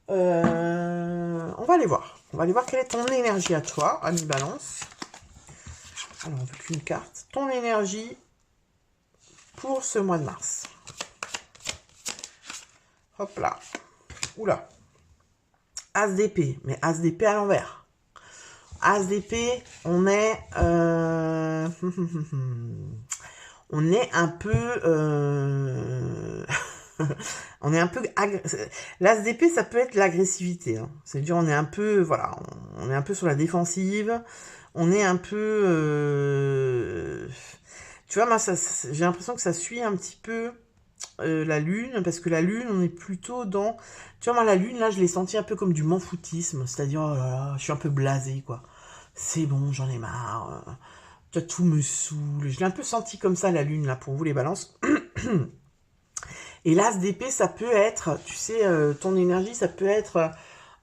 On va aller voir. On va aller voir quelle est ton énergie à toi, ami Balance. Alors, on veut qu'une carte. Ton énergie pour ce mois de mars. Hop là. Oula. As d'épée. Mais As d'épée à l'envers. As d'épée, on est... on est un peu... on est un peu... L'As d'épée, ça peut être l'agressivité. Hein. C'est-à-dire, on est un peu... Voilà, on est un peu sur la défensive. On est un peu... Tu vois, moi, j'ai l'impression que ça suit un petit peu la lune, parce que la lune, on est plutôt dans... Tu vois, moi, la lune, là, je l'ai senti un peu comme du m'en-foutisme. C'est-à-dire, oh là là, je suis un peu blasé, quoi. C'est bon, j'en ai marre. Tout me saoule. Je l'ai un peu senti comme ça, la lune, là, pour vous, les balances. Et l'As d'épée, ça peut être, tu sais, ton énergie, ça peut être,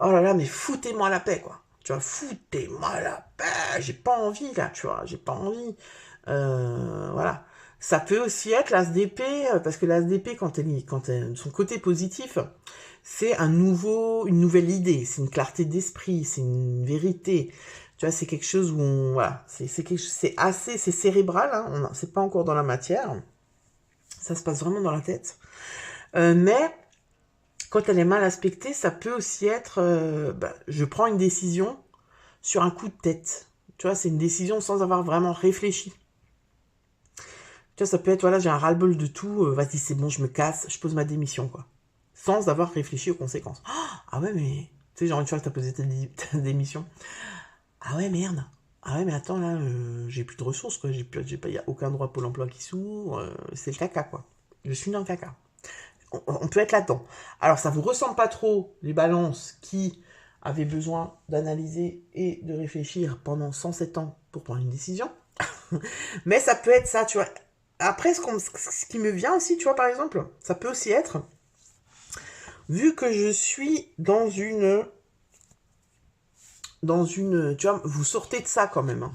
oh là là, mais foutez-moi la paix, quoi. Tu vois, foutez-moi la paix. J'ai pas envie, là, tu vois, j'ai pas envie. Voilà. Ça peut aussi être l'As d'épée, parce que l'As d'épée, quand son côté positif, c'est une nouvelle idée, c'est une clarté d'esprit, c'est une vérité. Tu vois, c'est quelque chose où voilà, c'est assez, c'est cérébral, hein, c'est pas encore dans la matière. Ça se passe vraiment dans la tête. Mais quand elle est mal aspectée, ça peut aussi être, je prends une décision sur un coup de tête. Tu vois, c'est une décision sans avoir vraiment réfléchi. Tu vois, ça peut être, voilà, j'ai un ras-le-bol de tout, vas-y, c'est bon, je me casse, je pose ma démission, quoi. Sans avoir réfléchi aux conséquences. Ah ouais, mais... Tu sais, genre une fois que t'as posé ta démission. Ah ouais, merde. Ah ouais, mais attends, là, j'ai plus de ressources, quoi. Il y a aucun droit Pôle emploi qui s'ouvre. C'est le caca, quoi. Je suis dans le caca. On peut être là-dedans. Alors, ça vous ressemble pas trop, les balances qui avaient besoin d'analyser et de réfléchir pendant 107 ans pour prendre une décision. Mais ça peut être ça, tu vois. Après, ce qui me vient aussi, tu vois, par exemple, ça peut aussi être, vu que je suis dans une, tu vois, vous sortez de ça quand même. Hein.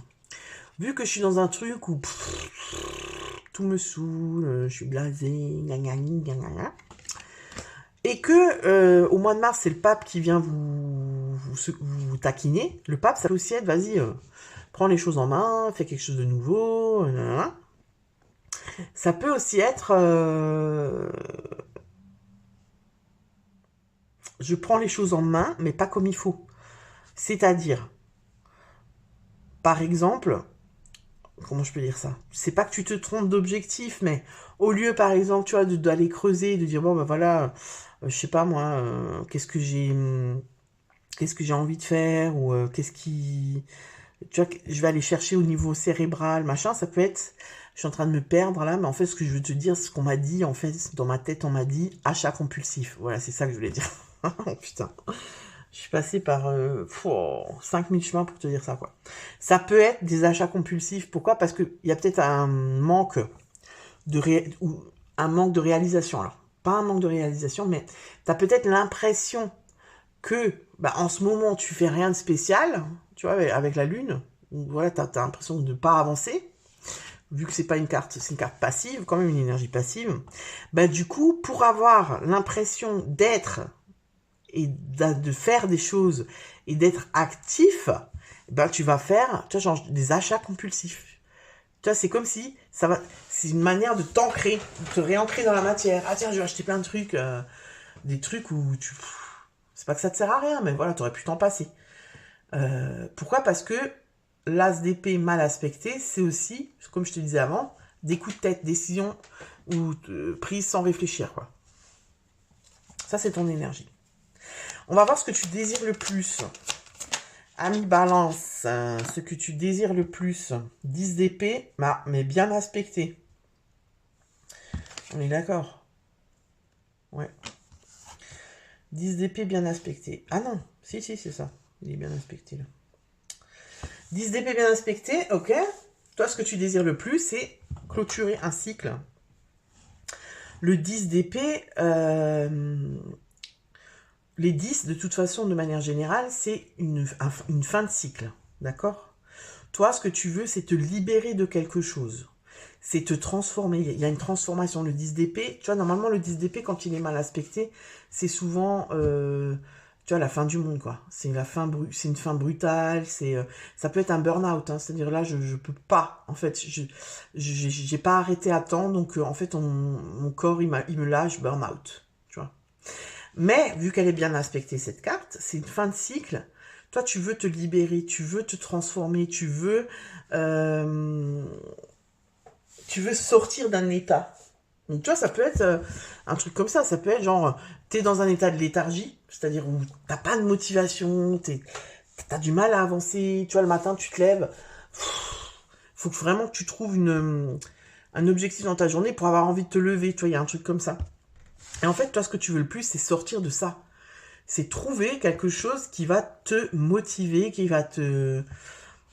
Vu que je suis dans un truc où tout me saoule, je suis blasé, et que au mois de mars, c'est le pape qui vient vous taquiner. Le pape, ça peut aussi être, vas-y, prends les choses en main, fais quelque chose de nouveau. Ça peut aussi être, je prends les choses en main, mais pas comme il faut. C'est-à-dire, par exemple, comment je peux dire ça? C'est pas que tu te trompes d'objectif, mais au lieu, par exemple, tu vois, d'aller creuser, de dire, bon, ben voilà, je sais pas moi, qu'est-ce que j'ai envie de faire, ou tu vois, je vais aller chercher au niveau cérébral, machin, ça peut être, je suis en train de me perdre là, mais en fait, ce que je veux te dire, ce qu'on m'a dit, en fait, dans ma tête, on m'a dit achat compulsif. Voilà, c'est ça que je voulais dire. Oh putain. Je suis passée par 5 000 chemins pour te dire ça, quoi. Ça peut être des achats compulsifs. Pourquoi? Parce qu'il y a peut-être un manque ou un manque de réalisation. Alors, pas un manque de réalisation, mais tu as peut-être l'impression que, en ce moment, tu fais rien de spécial, tu vois, avec la lune. Voilà, tu as l'impression de ne pas avancer. Vu que c'est pas une carte, c'est une carte passive, quand même une énergie passive. Du coup, pour avoir l'impression d'être et de faire des choses et d'être actif, tu vas faire, tu vois, genre des achats compulsifs. Tu vois, c'est comme si c'est une manière de t'ancrer, de te réancrer dans la matière. Ah tiens, je vais acheter plein de trucs, des trucs où c'est pas que ça te sert à rien, mais voilà, t'aurais pu t'en passer. Pourquoi? Parce que l'as d'épée mal aspecté, c'est aussi, comme je te disais avant, des coups de tête, décisions ou prises sans réfléchir, quoi. Ça, c'est ton énergie. On va voir ce que tu désires le plus. Ami Balance, ce que tu désires le plus. 10 d'épée, mais bien aspecté. On est d'accord? Ouais. 10 d'épée bien aspecté. Ah non, si, c'est ça. Il est bien aspecté, là. 10 d'épée bien aspecté, ok. Toi, ce que tu désires le plus, c'est clôturer un cycle Le 10 d'épée, les 10, de toute façon, de manière générale, c'est une fin de cycle, d'accord? Toi, ce que tu veux, c'est te libérer de quelque chose. C'est te transformer. Il y a une transformation. Le 10 d'épée, tu vois, normalement, le 10 d'épée, quand il est mal aspecté, c'est souvent, tu vois, la fin du monde, quoi. C'est une fin brutale. Ça peut être un burn-out, hein. C'est-à-dire là, je peux pas. En fait, j'ai pas arrêté à temps, donc en fait, mon corps, il me lâche, burn-out, tu vois. Mais, vu qu'elle est bien aspectée, cette carte, c'est une fin de cycle. Toi, tu veux te libérer, tu veux te transformer, euh, tu veux sortir d'un état. Donc, tu vois, ça peut être un truc comme ça. Ça peut être genre, t'es dans un état de léthargie, c'est-à-dire où t'as pas de motivation, t'as du mal à avancer. Tu vois, le matin, tu te lèves. Faut que vraiment que tu trouves un objectif dans ta journée pour avoir envie de te lever. Tu vois, il y a un truc comme ça. Et en fait, toi, ce que tu veux le plus, c'est sortir de ça. C'est trouver quelque chose qui va te motiver, qui va te...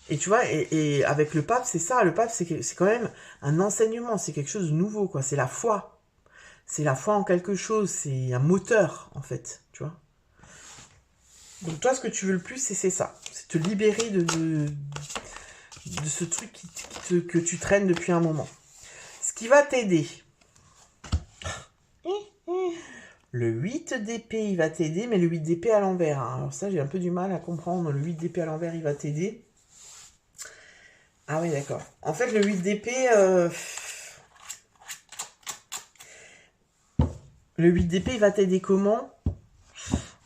Et tu vois, et avec le pape, c'est ça. Le pape, c'est quand même un enseignement, c'est quelque chose de nouveau, quoi. C'est la foi. C'est la foi en quelque chose, c'est un moteur, en fait, tu vois. Donc toi, ce que tu veux le plus, c'est ça. C'est te libérer de ce truc que tu traînes depuis un moment. Ce qui va t'aider. Le 8 d'épée, il va t'aider, mais le 8 d'épée à l'envers. Hein. Alors ça, j'ai un peu du mal à comprendre. Le 8 d'épée à l'envers, il va t'aider. Ah oui, d'accord. En fait, le 8 d'épée... Le 8 d'épée, il va t'aider comment?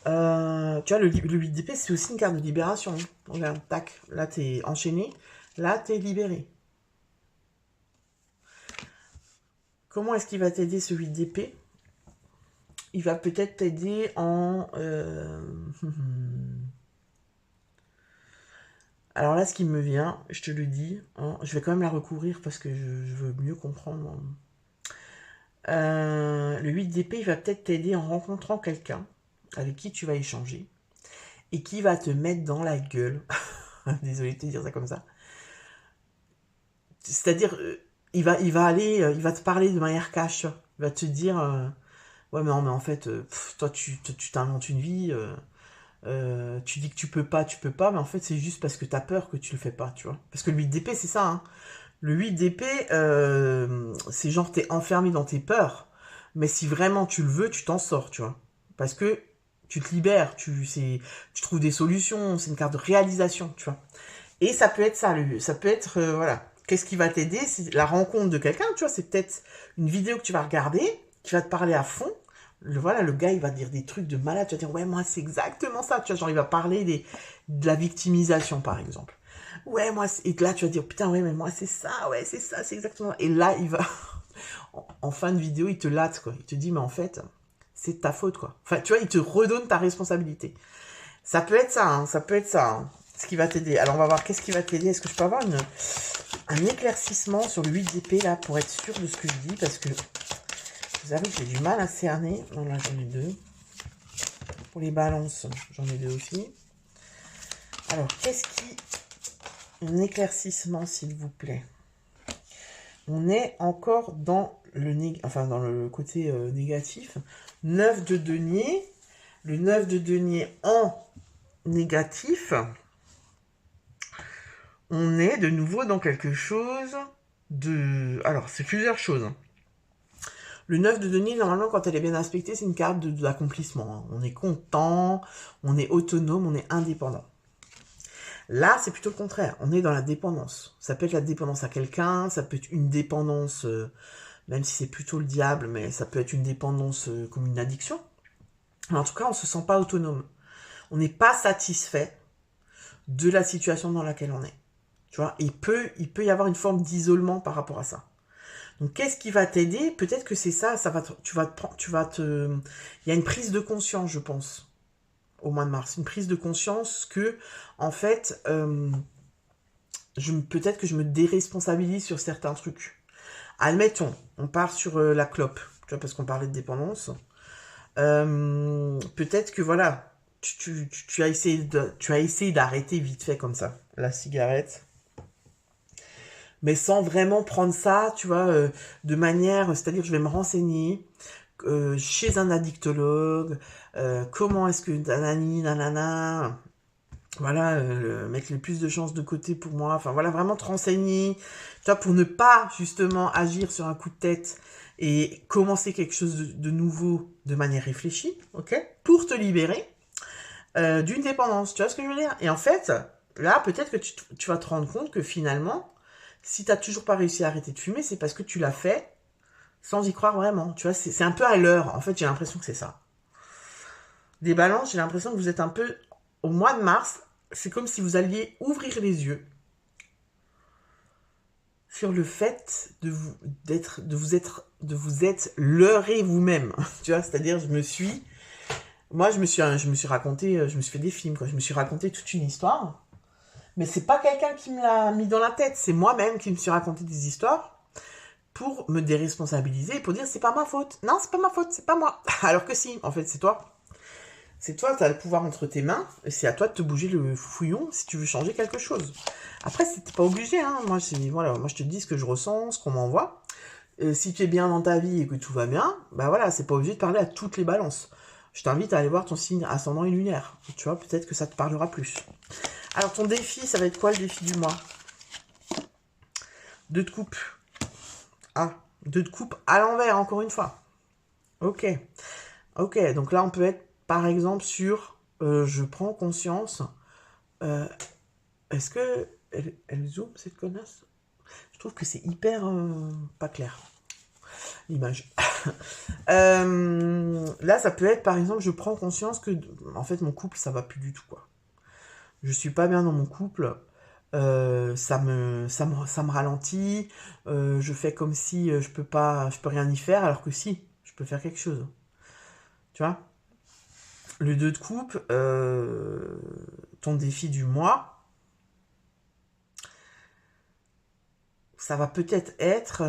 Tu vois, le 8 d'épée, c'est aussi une carte de libération. Regarde, tac. Là, t'es enchaîné. Là, t'es libéré. Comment est-ce qu'il va t'aider, ce 8 d'épée? Il va peut-être t'aider en... Alors là, ce qui me vient, je te le dis, hein, je vais quand même la recouvrir parce que je veux mieux comprendre. Le 8 d'épée, il va peut-être t'aider en rencontrant quelqu'un avec qui tu vas échanger et qui va te mettre dans la gueule. Désolé de te dire ça comme ça. C'est-à-dire, il va te parler de manière cash. Il va te dire, ouais, mais non, mais en fait, toi, tu t'inventes une vie. Tu dis que tu peux pas, mais en fait, c'est juste parce que t'as peur que tu le fais pas, tu vois. Parce que le 8 d'épée, c'est ça, hein. Le 8 d'épée, c'est genre t'es enfermé dans tes peurs, mais si vraiment tu le veux, tu t'en sors, tu vois. Parce que tu te libères, tu trouves des solutions, c'est une carte de réalisation, tu vois. Et ça peut être ça, ça peut être, voilà. Qu'est-ce qui va t'aider? C'est la rencontre de quelqu'un, tu vois, c'est peut-être une vidéo que tu vas regarder, qui va te parler à fond. Voilà, le gars, il va dire des trucs de malade, tu vas dire, ouais, moi, c'est exactement ça, tu vois, genre, il va parler de la victimisation, par exemple. Ouais, moi, et là, tu vas dire, putain, ouais, mais moi, c'est ça, c'est exactement. Et là, il va, en fin de vidéo, il te latte, quoi. Il te dit, mais en fait, c'est de ta faute, quoi. Enfin, tu vois, il te redonne ta responsabilité. Ça peut être ça, hein, ça peut être ça, hein, ce qui va t'aider. Alors, on va voir qu'est-ce qui va t'aider. Est-ce que je peux avoir un éclaircissement sur le 8 d'épée, là, pour être sûr de ce que je dis, parce que vous savez que j'ai du mal à cerner. Non, là, j'en ai deux. Pour les balances, j'en ai deux aussi. Alors, qu'est-ce qui... Un éclaircissement, s'il vous plaît. On est encore dans dans le côté négatif. 9 de denier. Le 9 de denier en négatif. On est de nouveau dans quelque chose de... Alors, c'est plusieurs choses. Le 9 de denier, normalement, quand elle est bien aspectée, c'est une carte de l'accomplissement. Hein. On est content, on est autonome, on est indépendant. Là, c'est plutôt le contraire. On est dans la dépendance. Ça peut être la dépendance à quelqu'un, ça peut être une dépendance, même si c'est plutôt le diable, mais ça peut être une dépendance comme une addiction. Mais en tout cas, on ne se sent pas autonome. On n'est pas satisfait de la situation dans laquelle on est. Tu vois, il peut y avoir une forme d'isolement par rapport à ça. Donc, qu'est-ce qui va t'aider? Peut-être que c'est ça, il y a une prise de conscience, je pense, au mois de mars. Une prise de conscience que, en fait, peut-être que je me déresponsabilise sur certains trucs. Admettons, on part sur la clope, tu vois, parce qu'on parlait de dépendance. Peut-être que, voilà, tu as essayé d'arrêter vite fait comme ça, la cigarette. mais sans vraiment prendre ça, tu vois, de manière, c'est-à-dire je vais me renseigner chez un addictologue, comment est-ce que nanani, nanana, voilà, mettre le plus de chances de côté pour moi, enfin voilà, vraiment te renseigner, tu vois, pour ne pas justement agir sur un coup de tête et commencer quelque chose de nouveau de manière réfléchie, ok, pour te libérer d'une dépendance, tu vois ce que je veux dire? Et en fait, là, peut-être que tu vas te rendre compte que finalement, si tu n'as toujours pas réussi à arrêter de fumer, c'est parce que tu l'as fait sans y croire vraiment, tu vois, c'est un peu à l'heure, en fait, j'ai l'impression que c'est ça. Des balances, j'ai l'impression que vous êtes un peu, au mois de mars, c'est comme si vous alliez ouvrir les yeux sur le fait de vous être leurré vous-même, tu vois, c'est-à-dire je me suis raconté, je me suis fait des films, quoi. Je me suis raconté toute une histoire. Mais c'est pas quelqu'un qui me l'a mis dans la tête, c'est moi-même qui me suis raconté des histoires pour me déresponsabiliser, pour dire c'est pas ma faute. Non, c'est pas ma faute, c'est pas moi. Alors que si, en fait, c'est toi. C'est toi, tu as le pouvoir entre tes mains, et c'est à toi de te bouger le fouillon si tu veux changer quelque chose. Après, c'est pas obligé, hein. Moi, voilà, moi, je te dis ce que je ressens, ce qu'on m'envoie. Si tu es bien dans ta vie et que tout va bien, bah voilà, c'est pas obligé de parler à toutes les balances. Je t'invite à aller voir ton signe ascendant et lunaire. Tu vois, peut-être que ça te parlera plus. Alors, ton défi, ça va être quoi le défi du mois? 2 de coupe. Ah, 2 de coupe à l'envers, encore une fois. Ok. Ok, donc là, on peut être, par exemple, sur je prends conscience. Est-ce que elle zoome, cette connasse? Je trouve que c'est hyper pas clair, l'image. Là, ça peut être, par exemple, je prends conscience que, en fait, mon couple, ça va plus du tout, quoi. Je suis pas bien dans mon couple. Ça me ralentit. Je fais comme si je peux rien y faire, alors que si, je peux faire quelque chose. Tu vois? Le 2 de coupe, ton défi du mois, ça va peut-être être.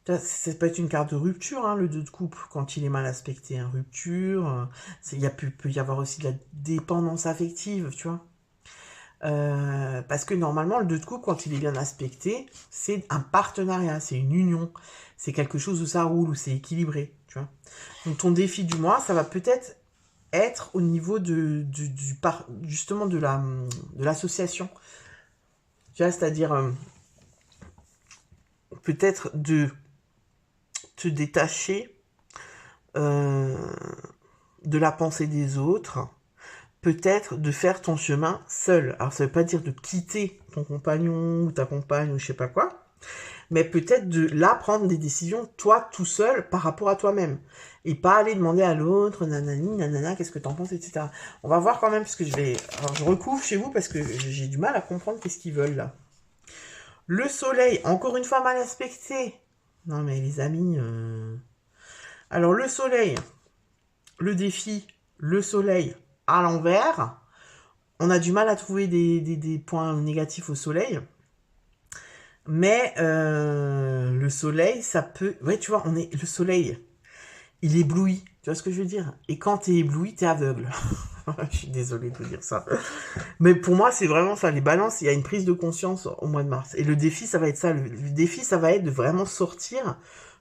Ça peut être une carte de rupture, hein, le 2 de coupe, quand il est mal aspecté, hein, rupture. Peut y avoir aussi de la dépendance affective, tu vois. Parce que normalement, le 2 de coupe, quand il est bien aspecté, c'est un partenariat, c'est une union. C'est quelque chose où ça roule, où c'est équilibré, tu vois. Donc ton défi du mois, ça va peut-être être au niveau justement de l'association. Tu vois, c'est-à-dire peut-être de te détacher de la pensée des autres, peut-être de faire ton chemin seul. Alors ça veut pas dire de quitter ton compagnon ou ta compagne ou je sais pas quoi, mais peut-être de là prendre des décisions toi tout seul par rapport à toi-même et pas aller demander à l'autre nanani nanana qu'est-ce que t'en penses, etc. On va voir quand même parce que je recouvre chez vous parce que j'ai du mal à comprendre qu'est-ce qu'ils veulent là. Le soleil, encore une fois mal aspecté. Non mais les amis, alors le soleil, le défi, le soleil à l'envers. On a du mal à trouver des points négatifs au soleil. Mais le soleil, ça peut... Ouais, tu vois, le soleil, il éblouit. Tu vois ce que je veux dire? Et quand t'es ébloui, t'es aveugle. Je suis désolée de vous dire ça. Mais pour moi, c'est vraiment ça. Les balances, il y a une prise de conscience au mois de mars. Et le défi, ça va être ça. Le défi, ça va être de vraiment sortir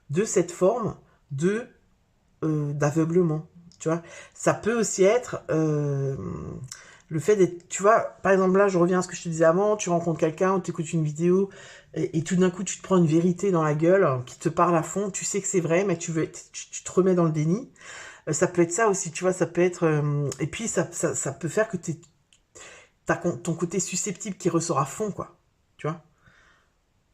de cette forme d'aveuglement. Tu vois, ça peut aussi être le fait d'être, tu vois, par exemple là, je reviens à ce que je te disais avant, tu rencontres quelqu'un ou tu écoutes une vidéo et tout d'un coup tu te prends une vérité dans la gueule qui te parle à fond, tu sais que c'est vrai, mais tu te remets dans le déni. Ça peut être ça aussi, tu vois, ça peut être et puis ça peut faire que t'as ton côté susceptible qui ressort à fond, quoi. Tu vois.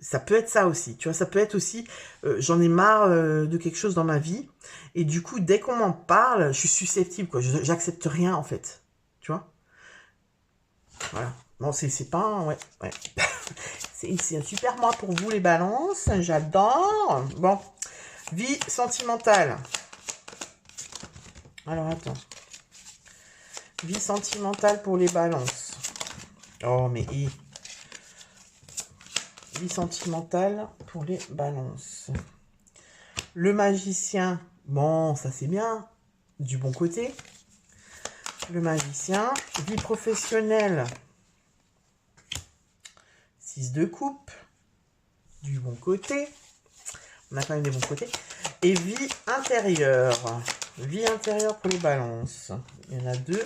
Ça peut être ça aussi, tu vois, ça peut être aussi, j'en ai marre de quelque chose dans ma vie, et du coup, dès qu'on m'en parle, je suis susceptible, quoi, j'accepte rien, en fait, tu vois, voilà. Bon, c'est pas un, ouais, ouais. C'est un super mois pour vous, les balances, j'adore. Bon, vie sentimentale. Alors, attends. Vie sentimentale pour les balances. Oh, mais... Vie sentimentale pour les balances. Le magicien, bon, ça c'est bien, du bon côté. Le magicien, vie professionnelle. 6 de coupe, du bon côté. On a quand même des bons côtés. Et vie intérieure. Vie intérieure pour les balances. Il y en a 2.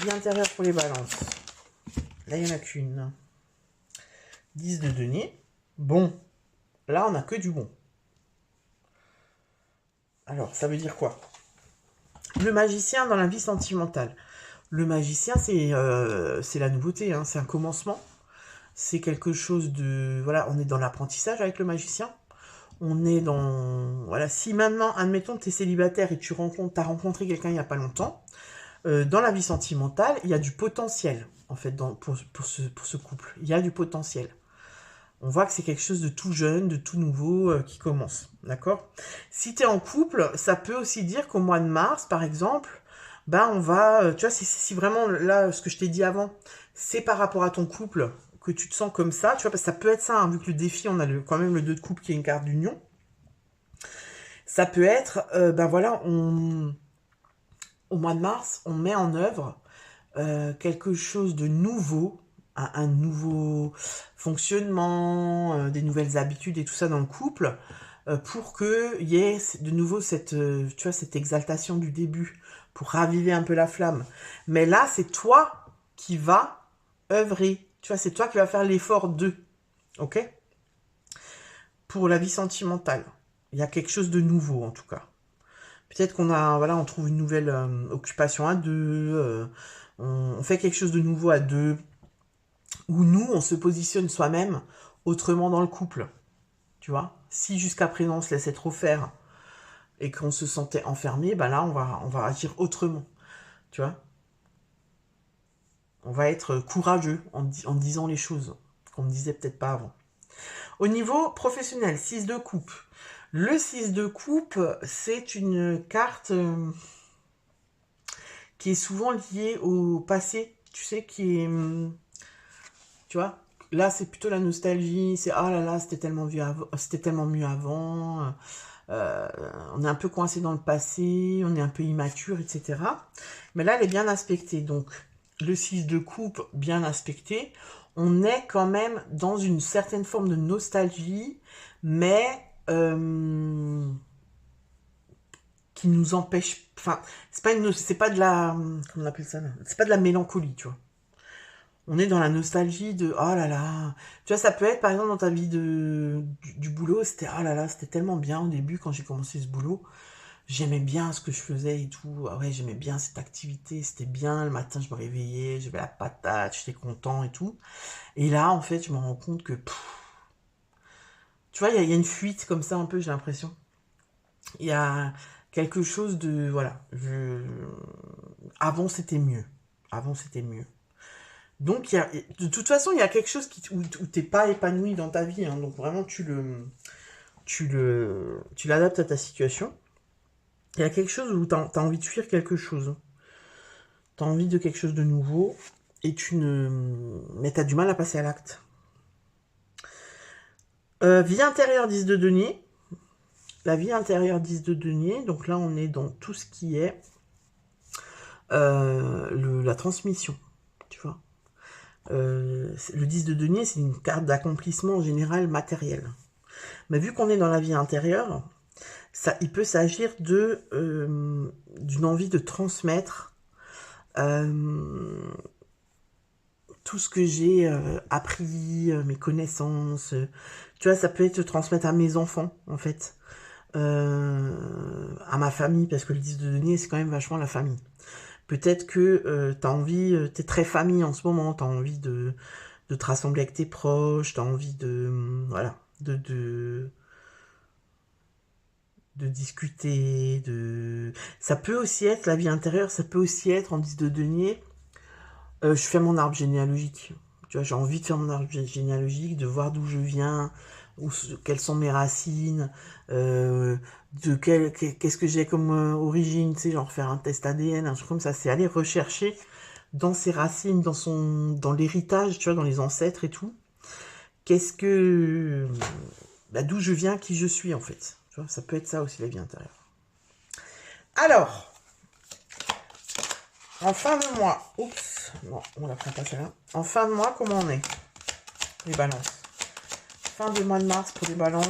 Vie intérieure pour les balances. Là, il n'y en a qu'une. 10 de denier. Bon. Là, on n'a que du bon. Alors, ça veut dire quoi? Le magicien dans la vie sentimentale. Le magicien, c'est la nouveauté. Hein, c'est un commencement. C'est quelque chose de... Voilà, on est dans l'apprentissage avec le magicien. On est dans... Voilà, si maintenant, admettons, tu es célibataire et tu as rencontré quelqu'un il n'y a pas longtemps, dans la vie sentimentale, il y a du potentiel, en fait, pour ce couple. Il y a du potentiel. On voit que c'est quelque chose de tout jeune, de tout nouveau qui commence. D'accord? Si tu es en couple, ça peut aussi dire qu'au mois de mars, par exemple, ben on va... tu vois, si vraiment, là, ce que je t'ai dit avant, c'est par rapport à ton couple que tu te sens comme ça, tu vois, parce que ça peut être ça, hein, vu que le défi, on a quand même le 2 de coupe qui est une carte d'union. Ça peut être, ben voilà, au mois de mars, on met en œuvre quelque chose de nouveau, un nouveau fonctionnement, des nouvelles habitudes et tout ça dans le couple, pour qu'il y ait de nouveau cette exaltation du début, pour raviver un peu la flamme. Mais là, c'est toi qui vas œuvrer. Tu vois, c'est toi qui vas faire l'effort de. Ok? Pour la vie sentimentale. Il y a quelque chose de nouveau, en tout cas. Peut-être on trouve une nouvelle occupation à deux, on fait quelque chose de nouveau à deux, où nous, on se positionne soi-même autrement dans le couple. Tu vois? Si jusqu'à présent, on se laissait trop faire et qu'on se sentait enfermé, ben là, on va agir autrement. Tu vois? On va être courageux en disant les choses qu'on ne disait peut-être pas avant. Au niveau professionnel, 6 de coupe. Le 6 de coupe, c'est une carte qui est souvent liée au passé. Tu sais, qui est... Tu vois? Là, c'est plutôt la nostalgie. C'est, ah là là, c'était tellement mieux avant. On est un peu coincé dans le passé. On est un peu immature, etc. Mais là, elle est bien aspectée. Donc, le 6 de coupe, bien aspecté. On est quand même dans une certaine forme de nostalgie, mais qui nous empêche... Enfin, c'est pas de la... Comment on appelle ça là? C'est pas de la mélancolie, tu vois. On est dans la nostalgie de oh là là. Tu vois, ça peut être par exemple dans ta vie du boulot, c'était oh là là, c'était tellement bien au début quand j'ai commencé ce boulot. J'aimais bien ce que je faisais et tout. Ah ouais, j'aimais bien cette activité, c'était bien. Le matin, je me réveillais, j'avais la patate, j'étais content et tout. Et là, en fait, je me rends compte que tu vois, il y a une fuite comme ça un peu, j'ai l'impression. Il y a quelque chose de voilà, avant c'était mieux. Avant c'était mieux. Donc, de toute façon, il y a quelque chose où t'es pas épanoui dans ta vie. Hein, donc, vraiment, tu l'adaptes à ta situation. Il y a quelque chose où t'as envie de fuir quelque chose. T'as envie de quelque chose de nouveau. Mais t'as du mal à passer à l'acte. Vie intérieure 10 de denier. La vie intérieure 10 de denier. Donc là, on est dans tout ce qui est la transmission. Tu vois. Le 10 de denier, c'est une carte d'accomplissement en général matériel. Mais vu qu'on est dans la vie intérieure, il peut s'agir d'une envie de transmettre tout ce que j'ai appris, mes connaissances. Tu vois, ça peut être transmettre à mes enfants, en fait. À ma famille, parce que le 10 de denier, c'est quand même vachement la famille. Peut-être que t'es très famille en ce moment, t'as envie de te rassembler avec tes proches, t'as envie voilà, de discuter, ça peut aussi être, la vie intérieure, ça peut aussi être, en 10 de denier, je fais mon arbre généalogique. Tu vois, j'ai envie de faire mon arbre généalogique, de voir d'où je viens, quelles sont mes racines, qu'est-ce que j'ai comme origine, tu sais, genre faire un test ADN, un truc comme ça, c'est aller rechercher dans ses racines, dans l'héritage, tu vois, dans les ancêtres et tout, d'où je viens, qui je suis en fait. Tu vois, ça peut être ça aussi la vie intérieure. Alors, en fin de mois, oups, non, on la prend pas celle-là. En fin de mois, comment on est? les balances. Fin du mois de mars pour les balances.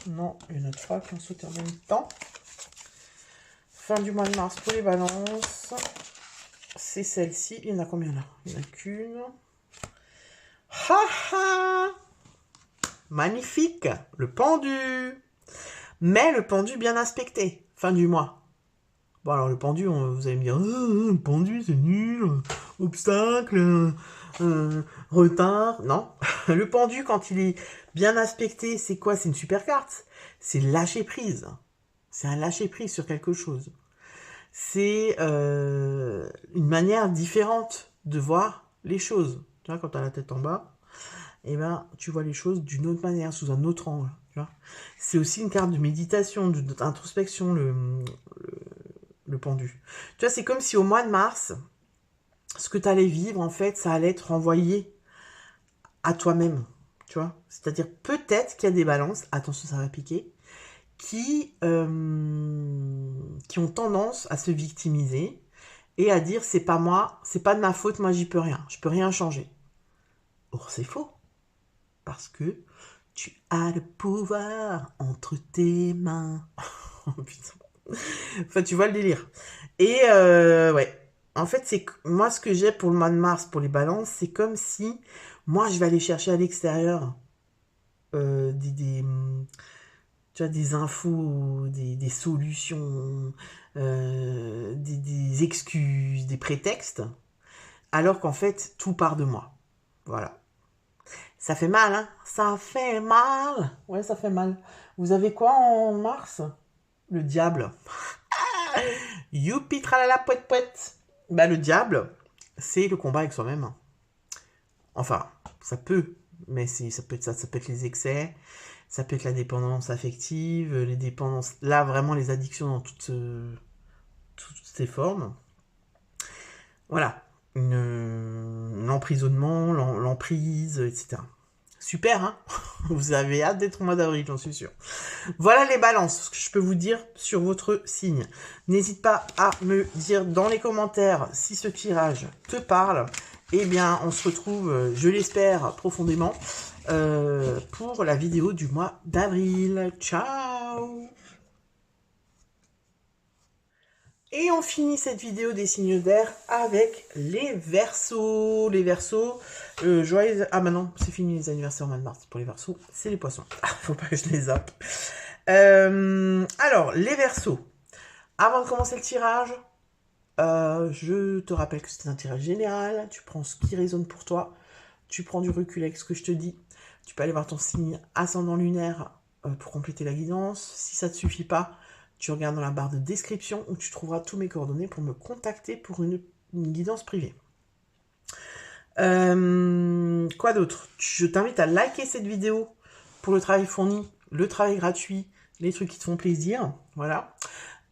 Non, il y en a 3 qui ont sauté en même temps. Fin du mois de mars pour les balances. C'est celle-ci. Il y en a combien là? Il n'y en a qu'une. Ha ha! Magnifique! Le pendu! Mais le pendu bien inspecté. Fin du mois. Bon, alors le pendu, vous allez me dire, le pendu c'est nul, obstacle, retard. Non. Le pendu, quand il est bien inspecté, c'est quoi? C'est une super carte. C'est lâcher prise. C'est un lâcher prise sur quelque chose. C'est une manière différente de voir les choses. Tu vois, quand tu as la tête en bas, eh ben, tu vois les choses d'une autre manière, sous un autre angle. C'est aussi une carte de méditation, d'introspection, le pendu. Tu vois, c'est comme si au mois de mars, ce que tu allais vivre, en fait, ça allait être renvoyé à toi-même. Tu vois, c'est-à-dire peut-être qu'il y a des balances, attention, ça va piquer, qui ont tendance à se victimiser et à dire c'est pas moi, c'est pas de ma faute, moi j'y peux rien, je peux rien changer. Or c'est faux, parce que tu as le pouvoir entre tes mains. Oh putain. Enfin, tu vois le délire. Et ouais, en fait, c'est moi ce que j'ai pour le mois de mars, pour les balances, c'est comme si moi je vais aller chercher à l'extérieur tu vois, des infos, des solutions, des excuses, des prétextes, alors qu'en fait, tout part de moi. Voilà. Ça fait mal, hein? Ça fait mal. Ouais, ça fait mal. Vous avez quoi en mars? Le diable. Youpi, tralala, poète, poète. Bah, le diable, c'est le combat avec soi-même. Enfin, ça peut, mais ça peut être ça, ça peut être les excès, ça peut être la dépendance affective, les dépendances, là vraiment les addictions dans toutes ces formes. Voilà, l'emprisonnement, l'emprise, etc. Super, hein? Vous avez hâte d'être au mois d'avril, j'en suis sûr. Voilà les balances, ce que je peux vous dire sur votre signe. N'hésite pas à me dire dans les commentaires si ce tirage te parle. Eh bien, on se retrouve, je l'espère profondément, pour la vidéo du mois d'avril. Ciao! Et on finit cette vidéo des signes d'air avec les Verseaux. Les Verseaux, joyeux... Ah bah non, c'est fini les anniversaires au mois de mars. Pour les Verseaux, c'est les Poissons. Faut pas que je les zappe. Alors, les Verseaux. Avant de commencer le tirage, je te rappelle que c'est un tirage général. Tu prends ce qui résonne pour toi. Tu prends du recul avec ce que je te dis. Tu peux aller voir ton signe ascendant lunaire pour compléter la guidance. Si ça ne te suffit pas, tu regardes dans la barre de description où tu trouveras tous mes coordonnées pour me contacter pour une guidance privée. Quoi d'autre? Je t'invite à liker cette vidéo pour le travail fourni, le travail gratuit, les trucs qui te font plaisir. Voilà.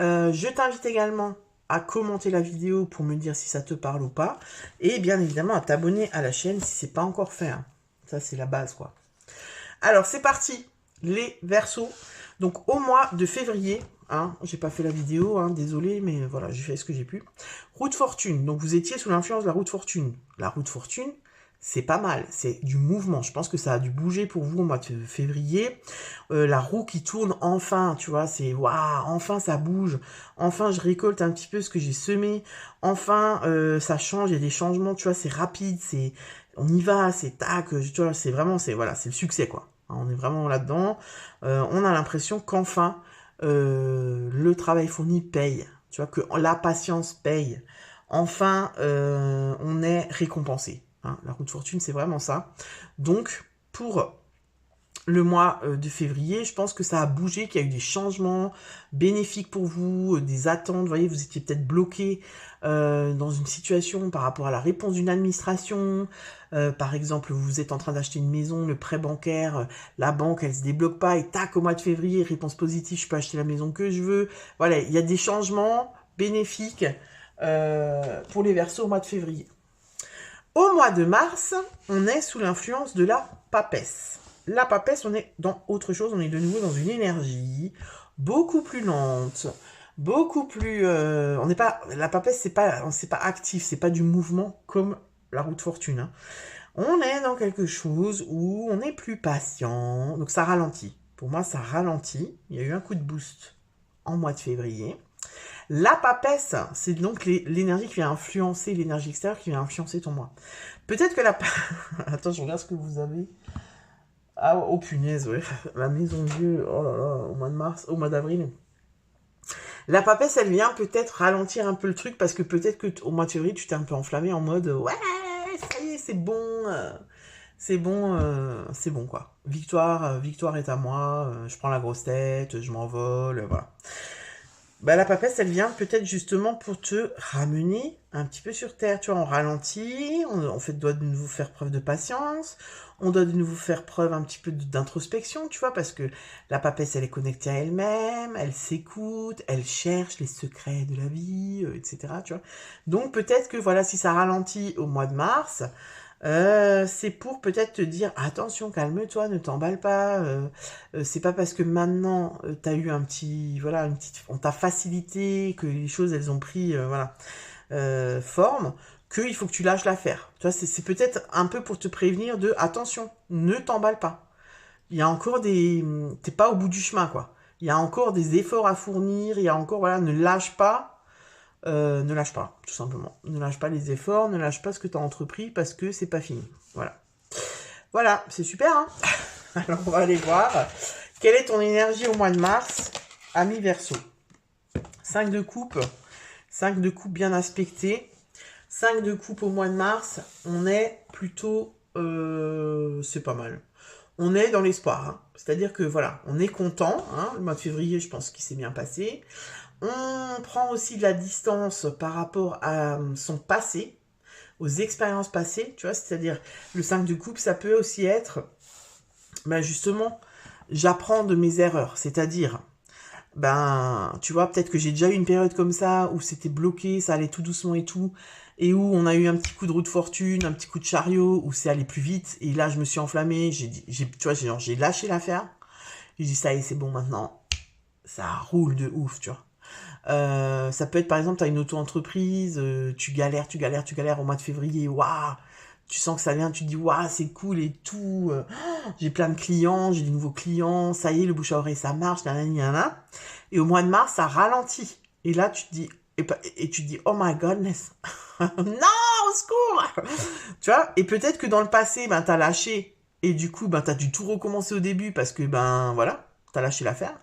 Je t'invite également à commenter la vidéo pour me dire si ça te parle ou pas. Et bien évidemment à t'abonner à la chaîne si c'est pas encore fait. Hein. Ça, c'est la base, quoi. Alors, c'est parti. Les Verseaux. Donc, au mois de février, hein, j'ai pas fait la vidéo, hein, désolé, mais voilà, j'ai fait ce que j'ai pu. Roue de fortune. Donc, vous étiez sous l'influence de la roue de fortune. La roue de fortune, c'est pas mal. C'est du mouvement. Je pense que ça a dû bouger pour vous au mois de février. La roue qui tourne enfin, tu vois, c'est waouh, enfin ça bouge. Enfin, je récolte un petit peu ce que j'ai semé. Enfin, ça change, il y a des changements, tu vois, c'est rapide, c'est on y va, c'est tac, tu vois, c'est vraiment, c'est voilà, c'est le succès, quoi. On est vraiment là-dedans. On a l'impression qu'enfin, le travail fourni paye. Tu vois, que la patience paye. Enfin, on est récompensé. Hein. La roue de fortune, c'est vraiment ça. Donc, pour le mois de février, je pense que ça a bougé, qu'il y a eu des changements bénéfiques pour vous, des attentes. Vous voyez, vous étiez peut-être bloqué dans une situation par rapport à la réponse d'une administration. Par exemple, vous êtes en train d'acheter une maison, le prêt bancaire, la banque, elle se débloque pas et tac, au mois de février, réponse positive, je peux acheter la maison que je veux. Voilà, il y a des changements bénéfiques pour les Verseaux au mois de février. Au mois de mars, on est sous l'influence de la papesse. La papesse, on est dans autre chose, on est de nouveau dans une énergie beaucoup plus lente, beaucoup plus... on n'est pas, la papesse, c'est pas actif, c'est pas du mouvement comme la roue de fortune. Hein. On est dans quelque chose où on est plus patient, donc ça ralentit. Pour moi, ça ralentit. Il y a eu un coup de boost en mois de février. La papesse, c'est donc l'énergie qui vient influencer, l'énergie extérieure qui vient influencer ton mois. Peut-être que la... Attends, je regarde ce que vous avez. Ah, oh punaise, ouais. La maison de Dieu, oh là là, au mois de mars, au mois d'avril. La papesse, elle vient peut-être ralentir un peu le truc parce que peut-être que au mois de février, tu t'es un peu enflammé en mode ouais, ça y est, c'est bon quoi. Victoire est à moi, je prends la grosse tête, je m'envole, voilà. Bah, la papesse, elle vient peut-être justement pour te ramener un petit peu sur terre. Tu vois, on ralentit, on fait, doit de nouveau faire preuve de patience, on doit de nouveau faire preuve un petit peu d'introspection, tu vois, parce que la papesse, elle est connectée à elle-même, elle s'écoute, elle cherche les secrets de la vie, etc. Tu vois. Donc peut-être que voilà, si ça ralentit au mois de mars, c'est pour peut-être te dire attention, calme-toi, ne t'emballe pas. C'est pas parce que maintenant t'as eu un petit, voilà, on t'a facilité, que les choses elles ont pris, voilà, forme, qu'il faut que tu lâches l'affaire. Tu vois, c'est peut-être un peu pour te prévenir de attention, ne t'emballe pas. Il y a encore t'es pas au bout du chemin quoi. Il y a encore des efforts à fournir. Il y a encore voilà, ne lâche pas, tout simplement. Ne lâche pas les efforts, ne lâche pas ce que tu as entrepris parce que c'est pas fini. Voilà. Voilà, c'est super, hein. Alors, on va aller voir. Quelle est ton énergie au mois de mars, ami Verseau? 5 de coupe. 5 de coupe bien aspecté. 5 de coupe au mois de mars. On est plutôt... c'est pas mal. On est dans l'espoir. Hein. C'est-à-dire que, voilà, on est content. Hein. Le mois de février, je pense qu'il s'est bien passé. On prend aussi de la distance par rapport à son passé, aux expériences passées, tu vois, c'est-à-dire le 5 de coupe, ça peut aussi être, ben justement, j'apprends de mes erreurs, c'est-à-dire, ben, tu vois, peut-être que j'ai déjà eu une période comme ça, où c'était bloqué, ça allait tout doucement et tout, et où on a eu un petit coup de roue de fortune, un petit coup de chariot, où c'est allé plus vite, et là, je me suis enflammée, tu vois, j'ai lâché l'affaire, j'ai dit, ça y est, c'est bon maintenant, ça roule de ouf, tu vois. Ça peut être par exemple, tu as une auto-entreprise, tu galères au mois de février, waouh, tu sens que ça vient, tu te dis waouh, c'est cool et tout, j'ai plein de clients, j'ai des nouveaux clients, ça y est, le bouche à oreille ça marche, nanana. Et au mois de mars, ça ralentit. Et là, tu te dis, et tu te dis, oh my godness, non, au secours, tu vois. Et peut-être que dans le passé, ben t'as lâché et du coup, ben t'as dû tout recommencer au début parce que ben voilà, t'as lâché l'affaire.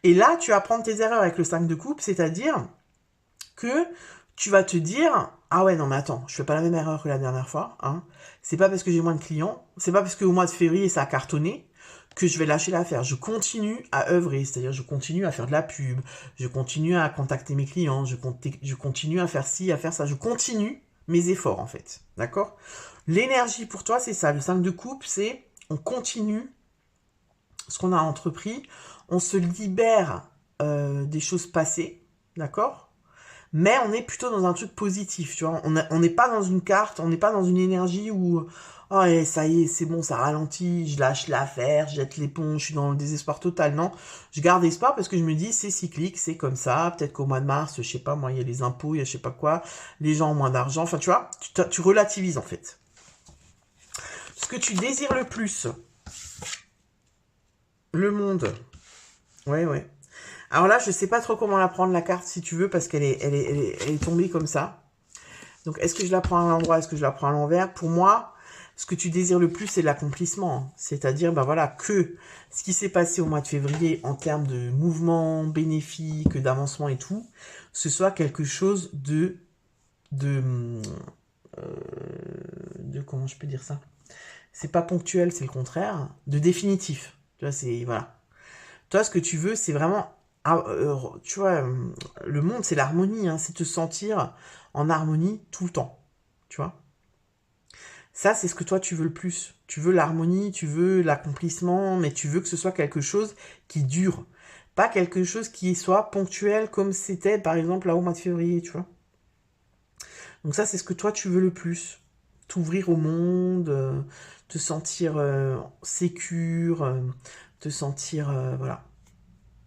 Et là, tu vas prendre tes erreurs avec le 5 de coupe, c'est-à-dire que tu vas te dire ah ouais, non mais attends, je fais pas la même erreur que la dernière fois, hein. C'est pas parce que j'ai moins de clients, c'est pas parce qu'au mois de février ça a cartonné que je vais lâcher l'affaire. Je continue à œuvrer, c'est-à-dire je continue à faire de la pub, je continue à contacter mes clients, je continue à faire ci, à faire ça, je continue mes efforts en fait, d'accord? L'énergie pour toi, c'est ça, le 5 de coupe, c'est on continue ce qu'on a entrepris, on se libère des choses passées, d'accord? Mais on est plutôt dans un truc positif, tu vois. On n'est pas dans une carte, on n'est pas dans une énergie où oh et ça y est, c'est bon, ça ralentit, je lâche l'affaire, je jette l'éponge, je suis dans le désespoir total. Non, je garde espoir parce que je me dis c'est cyclique, c'est comme ça. Peut-être qu'au mois de mars, je sais pas, moi, il y a les impôts, il y a je sais pas quoi, les gens ont moins d'argent. Enfin, tu vois, tu relativises en fait. Ce que tu désires le plus, le monde. Ouais, ouais. Alors là, je sais pas trop comment la prendre la carte si tu veux parce qu'elle est tombée comme ça. Donc est-ce que je la prends à l'endroit, est-ce que je la prends à l'envers? Pour moi, ce que tu désires le plus, c'est l'accomplissement. C'est-à-dire, ben voilà, que ce qui s'est passé au mois de février en termes de mouvement bénéfique, d'avancement et tout, ce soit quelque chose de, euh, de comment je peux dire ça? C'est pas ponctuel, c'est le contraire, de définitif. Tu vois, c'est voilà. Toi, ce que tu veux, c'est vraiment, tu vois, le monde, c'est l'harmonie, hein, c'est te sentir en harmonie tout le temps, tu vois. Ça, c'est ce que toi, tu veux le plus. Tu veux l'harmonie, tu veux l'accomplissement, mais tu veux que ce soit quelque chose qui dure. Pas quelque chose qui soit ponctuel comme c'était, par exemple, là au mois de février, tu vois. Donc ça, c'est ce que toi, tu veux le plus. T'ouvrir au monde, te sentir sécure, te sentir, voilà,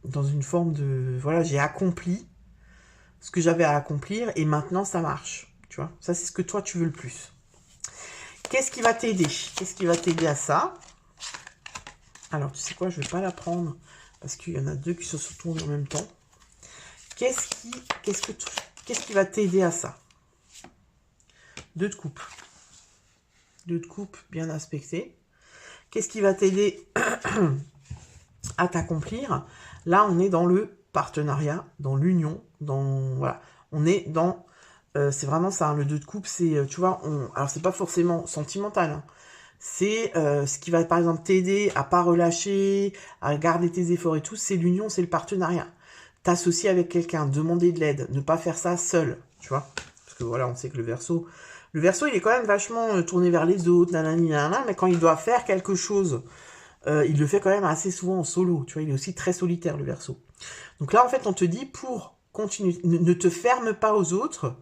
dans une forme de voilà, j'ai accompli ce que j'avais à accomplir et maintenant ça marche, tu vois. Ça c'est ce que toi tu veux le plus. qu'est-ce qui va t'aider? Qu'est-ce qui va t'aider à ça? Alors, tu sais quoi, je vais pas la prendre parce qu'il y en a deux qui se sont tournés en même temps. Qu'est-ce qui va t'aider à ça? Deux de coupe. Deux de coupe bien aspectés. Qu'est-ce qui va t'aider à t'accomplir? Là, on est dans le partenariat, dans l'union, dans... Voilà. On est dans... c'est vraiment ça, hein, le 2 de coupe, c'est, tu vois, alors c'est pas forcément sentimental, hein, c'est ce qui va, par exemple, t'aider à pas relâcher, à garder tes efforts et tout, c'est l'union, c'est le partenariat. T'associer avec quelqu'un, demander de l'aide, ne pas faire ça seul, tu vois. Parce que voilà, on sait que le Verseau, il est quand même vachement tourné vers les autres, nanani, nanana, mais quand il doit faire quelque chose, il le fait quand même assez souvent en solo, tu vois, il est aussi très solitaire, le Verseau. Donc là, en fait, on te dit, pour continuer, ne te ferme pas aux autres,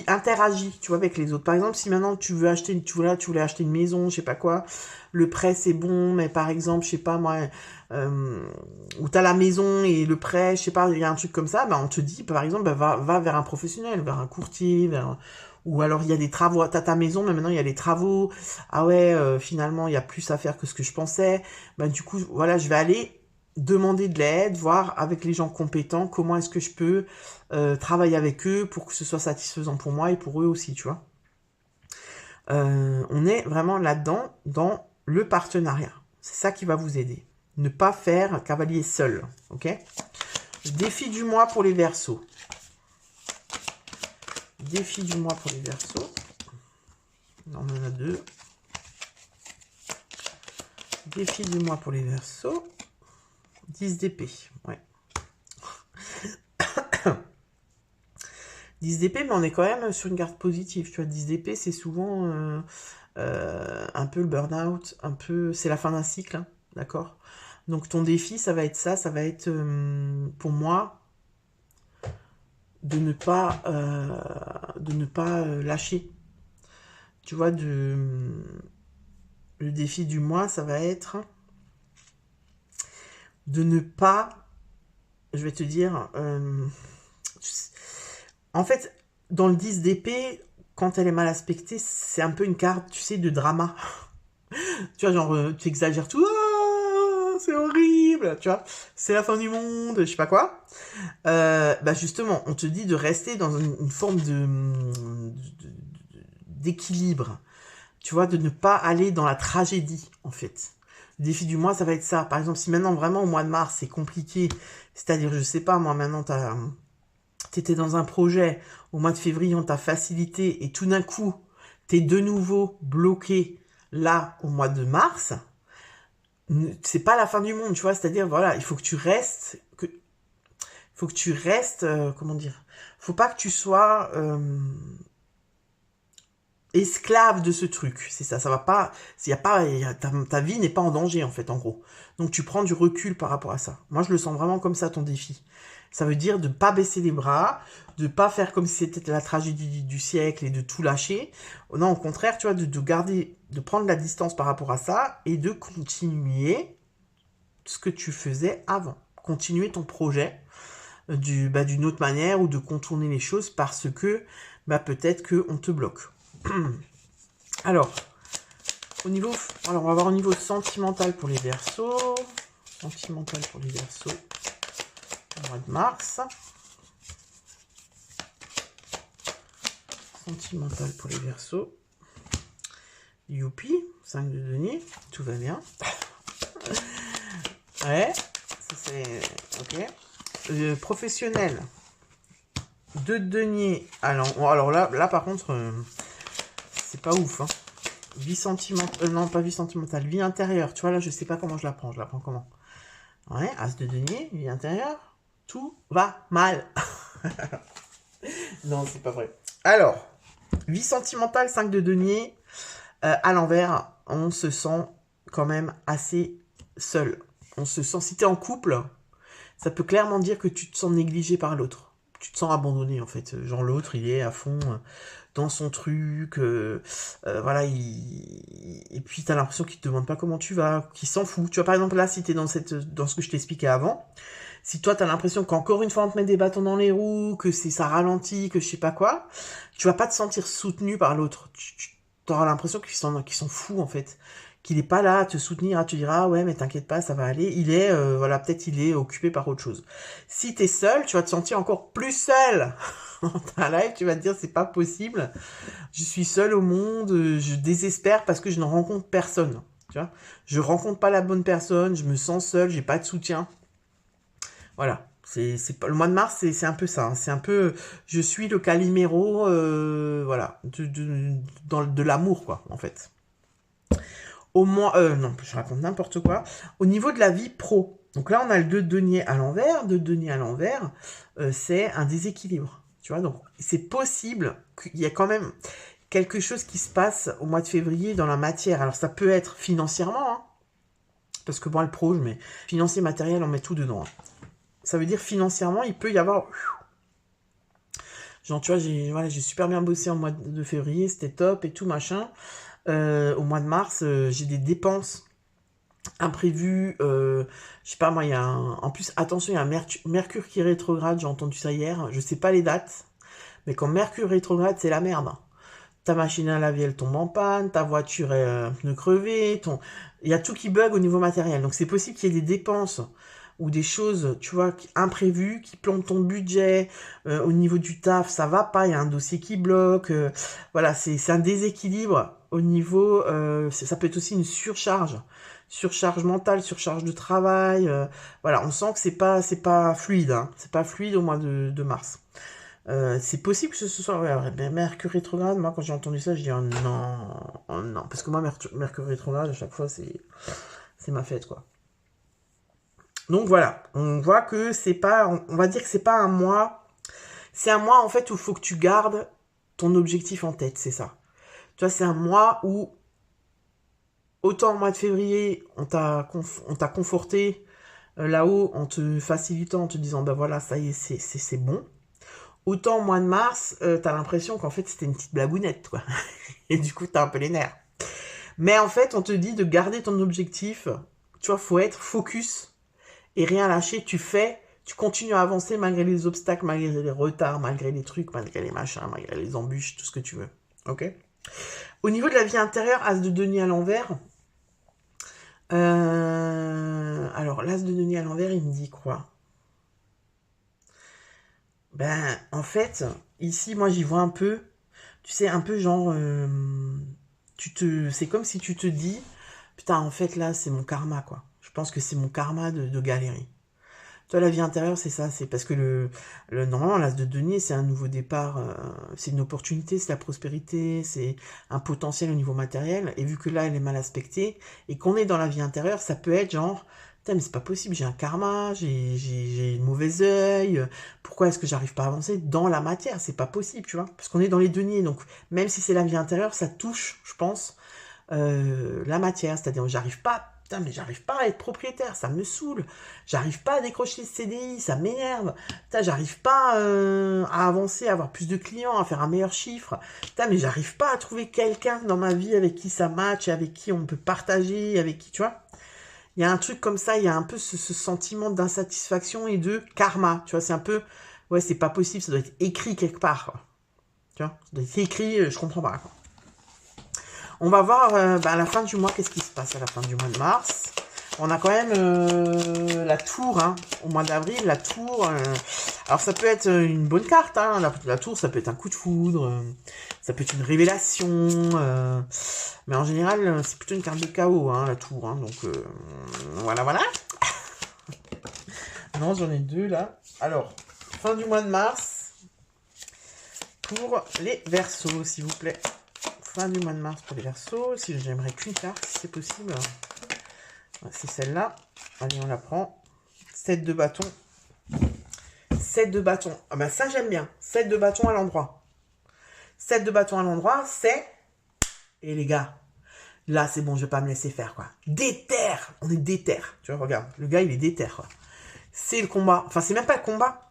interagis, tu vois, avec les autres. Par exemple, si maintenant tu voulais acheter une maison, je sais pas quoi, le prêt c'est bon, mais par exemple, je sais pas moi, où t'as la maison et le prêt, je sais pas, il y a un truc comme ça, bah on te dit, par exemple, bah, va vers un professionnel, vers un courtier, ou alors il y a des travaux, t'as ta maison, mais maintenant il y a des travaux, ah ouais, finalement il y a plus à faire que ce que je pensais, bah du coup, voilà, je vais aller demander de l'aide, voir avec les gens compétents comment est-ce que je peux travailler avec eux pour que ce soit satisfaisant pour moi et pour eux aussi, tu vois. On est vraiment là-dedans, dans le partenariat. C'est ça qui va vous aider. Ne pas faire cavalier seul, ok? Défi du mois pour les Verseaux. Défi du mois pour les Verseaux. On en a deux. Défi du mois pour les Verseaux. 10 d'épée, ouais. 10 d'épée, mais on est quand même sur une carte positive, tu vois. 10 d'épée, c'est souvent un peu le burn-out, un peu... C'est la fin d'un cycle, hein, d'accord? Donc ton défi, ça va être ça, ça va être, pour moi, de ne pas lâcher. Tu vois, le défi du mois, ça va être de ne pas, je vais te dire, en fait, dans le 10 d'épée, quand elle est mal aspectée, c'est un peu une carte, tu sais, de drama. Tu vois, genre, tu exagères tout, ah, c'est horrible, tu vois, c'est la fin du monde, je sais pas quoi. Bah justement, on te dit de rester dans une forme d'équilibre. Tu vois, de ne pas aller dans la tragédie, en fait. Le défi du mois, ça va être ça. Par exemple, si maintenant, vraiment, au mois de mars, c'est compliqué, c'est-à-dire, je sais pas, moi, maintenant, t'étais dans un projet, au mois de février, on t'a facilité, et tout d'un coup, t'es de nouveau bloqué, là, au mois de mars, c'est pas la fin du monde, tu vois, c'est-à-dire, voilà, il faut que tu restes, comment dire, faut pas que tu sois esclave de ce truc, c'est ça, ça va pas, ta vie n'est pas en danger, en fait, en gros. Donc tu prends du recul par rapport à ça. Moi, je le sens vraiment comme ça, ton défi. Ça veut dire de ne pas baisser les bras, de pas faire comme si c'était la tragédie du siècle et de tout lâcher. Non, au contraire, tu vois, de prendre la distance par rapport à ça et de continuer ce que tu faisais avant. Continuer ton projet d'une autre manière ou de contourner les choses parce que peut-être qu'on te bloque. Alors, on va voir au niveau sentimental pour les Verseaux. Sentimental pour les Verseaux. Au mois de mars. Sentimental pour les Verseaux. Youpi, 5 de denier, tout va bien. Ouais, ça c'est... Ok. Professionnel. 2 de denier. Alors là par contre, c'est pas ouf. Hein. Vie sentimentale, non pas vie sentimentale, vie intérieure. Tu vois là, je sais pas comment je la prends comment? Ouais, as de denier, vie intérieure. Tout va mal. Non, c'est pas vrai. Alors, vie sentimentale, 5 de denier. À l'envers, on se sent quand même assez seul. On se sent, si t'es en couple, ça peut clairement dire que tu te sens négligé par l'autre. Tu te sens abandonné, en fait. Genre, l'autre, il est à fond dans son truc. Voilà, et puis, t'as l'impression qu'il te demande pas comment tu vas, qu'il s'en fout. Tu vois, par exemple, là, si t'es dans ce que je t'expliquais avant, Si toi, tu as l'impression qu'encore une fois, on te met des bâtons dans les roues, que ça ralentit, que je sais pas quoi, tu vas pas te sentir soutenu par l'autre. Tu auras l'impression qu'ils sont fous, en fait. Qu'il est pas là à te soutenir, à te dire, ah ouais, mais t'inquiète pas, ça va aller. Il est, voilà, peut-être il est occupé par autre chose. Si t'es seul, tu vas te sentir encore plus seul. Dans ta live, tu vas te dire, c'est pas possible. Je suis seul au monde, je désespère parce que je ne rencontre personne. Tu vois, je rencontre pas la bonne personne, je me sens seul, j'ai pas de soutien. Voilà, le mois de mars, c'est un peu ça. Hein. C'est un peu, je suis le Calimero, voilà, de l'amour, quoi, en fait. Au moins, non, je raconte n'importe quoi. Au niveau de la vie pro, donc là, on a le 2 de denier à l'envers. 2 de denier à l'envers, c'est un déséquilibre. Tu vois, donc c'est possible qu'il y ait quand même quelque chose qui se passe au mois de février dans la matière. Alors ça peut être financièrement, hein, parce que moi le pro, je mets financier, matériel, on met tout dedans. Hein. Ça veut dire financièrement, il peut y avoir... Genre, tu vois, j'ai super bien bossé en mois de février, c'était top et tout, machin. Au mois de mars, j'ai des dépenses imprévues. Je sais pas, moi, il y a en plus, attention, il y a un Mercure qui est rétrograde, j'ai entendu ça hier. Je sais pas les dates, mais quand Mercure rétrograde, c'est la merde. Ta machine à laver, elle tombe en panne, ta voiture est pneu crevé, il y a tout qui bug au niveau matériel. Donc c'est possible qu'il y ait des dépenses ou des choses, tu vois, imprévues, qui plombent ton budget. Au niveau du taf, ça va pas, il y a un dossier qui bloque. Voilà, c'est un déséquilibre au niveau... ça peut être aussi une surcharge. Surcharge mentale, surcharge de travail. Voilà, on sent que c'est pas fluide. Hein. C'est pas fluide au mois de mars. C'est possible que ce soit Mercure rétrograde. Moi, quand j'ai entendu ça, je dis oh non, oh non, parce que moi, Mercure rétrograde, à chaque fois, c'est ma fête, quoi. Donc voilà, on voit que c'est pas, on va dire que c'est pas un mois. C'est un mois en fait où il faut que tu gardes ton objectif en tête, c'est ça. Tu vois, c'est un mois où autant au mois de février, on t'a conforté là-haut en te facilitant, en te disant ben voilà, ça y est, c'est bon. Autant au mois de mars, t'as l'impression qu'en fait c'était une petite blagounette, quoi. Et du coup, t'as un peu les nerfs. Mais en fait, on te dit de garder ton objectif. Tu vois, faut être focus et rien lâcher. Tu continues à avancer malgré les obstacles, malgré les retards, malgré les trucs, malgré les machins, malgré les embûches, tout ce que tu veux. Ok ? Au niveau de la vie intérieure, As de denier à l'envers. Alors, l'As de denier à l'envers, il me dit quoi ? Ben, en fait, ici, moi, j'y vois un peu, tu sais, un peu genre, c'est comme si tu te dis, putain, en fait, là, c'est mon karma, quoi. Je pense que c'est mon karma de galérer. Toi, la vie intérieure, c'est ça, c'est parce que normalement, l'As de denier, c'est un nouveau départ, c'est une opportunité, c'est la prospérité, c'est un potentiel au niveau matériel, et vu que là, elle est mal aspectée, et qu'on est dans la vie intérieure, ça peut être genre, putain, mais c'est pas possible, j'ai un karma, j'ai une mauvaise œil, pourquoi est-ce que j'arrive pas à avancer dans la matière? C'est pas possible, tu vois, parce qu'on est dans les deniers, donc même si c'est la vie intérieure, ça touche, je pense, la matière, c'est-à-dire j'arrive pas, putain, mais j'arrive pas à être propriétaire, ça me saoule, j'arrive pas à décrocher le CDI, ça m'énerve, putain, j'arrive pas à avancer, à avoir plus de clients, à faire un meilleur chiffre, putain, mais j'arrive pas à trouver quelqu'un dans ma vie avec qui ça match, avec qui on peut partager, avec qui, tu vois. Il y a un truc comme ça, il y a un peu ce sentiment d'insatisfaction et de karma. Tu vois, c'est un peu... Ouais, c'est pas possible, ça doit être écrit quelque part. Quoi. Tu vois, ça doit être écrit, je comprends pas. Quoi. On va voir à la fin du mois, qu'est-ce qui se passe à la fin du mois de mars. On a quand même la tour, hein, au mois d'avril, la tour. Alors ça peut être une bonne carte, hein, la tour, ça peut être un coup de foudre, ça peut être une révélation, mais en général, c'est plutôt une carte de chaos, hein, la tour. Hein, donc voilà, voilà. Non, j'en ai deux là. Alors, fin du mois de mars pour les Verseaux, s'il vous plaît. Fin du mois de mars pour les Verseaux. Si j'aimerais qu'une carte, si c'est possible. C'est celle-là. Allez, on la prend. 7 de bâton. 7 de bâton. Ah ben ça, j'aime bien. 7 de bâton à l'endroit. 7 de bâton à l'endroit, c'est... Et les gars, là, c'est bon, je vais pas me laisser faire, quoi. Déter. On est déter. Tu vois, regarde. Le gars, il est déter, quoi. C'est le combat. Enfin, c'est même pas le combat.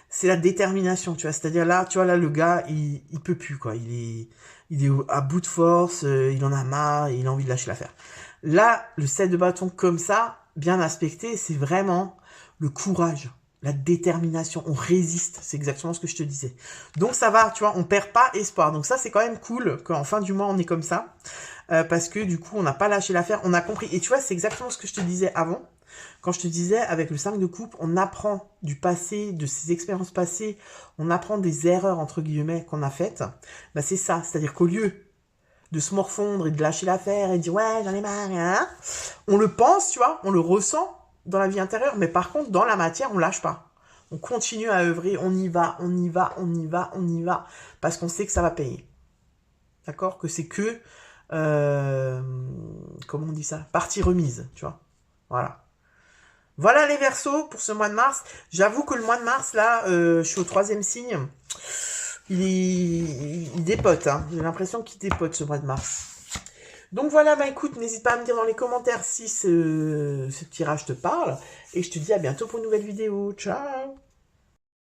C'est la détermination, tu vois. C'est-à-dire là, tu vois, là, le gars, il peut plus, quoi. Il est à bout de force, il en a marre, il a envie de lâcher l'affaire. Là, le 7 de bâton comme ça, bien aspecté, c'est vraiment le courage. la détermination, on résiste, c'est exactement ce que je te disais. Donc ça va, tu vois, on perd pas espoir. Donc ça, c'est quand même cool qu'en fin du mois, on est comme ça, parce que du coup, on n'a pas lâché l'affaire, on a compris. Et tu vois, c'est exactement ce que je te disais avant, quand je te disais, avec le 5 de coupe, on apprend du passé, de ses expériences passées, on apprend des erreurs, entre guillemets, qu'on a faites. Bah c'est ça, c'est-à-dire qu'au lieu de se morfondre et de lâcher l'affaire et de dire ouais j'en ai marre, hein, on le pense, tu vois, on le ressent dans la vie intérieure, mais par contre dans la matière on lâche pas, on continue à œuvrer, on y va, on y va, on y va, on y va, parce qu'on sait que ça va payer, d'accord, que c'est que comment on dit ça, partie remise, tu vois, voilà les Verseaux pour ce mois de mars. J'avoue que le mois de mars là, je suis au 3e signe. Il dépote, hein. J'ai l'impression qu'il dépote ce mois de mars. Donc voilà, bah écoute, n'hésite pas à me dire dans les commentaires si ce tirage te parle. Et je te dis à bientôt pour une nouvelle vidéo. Ciao!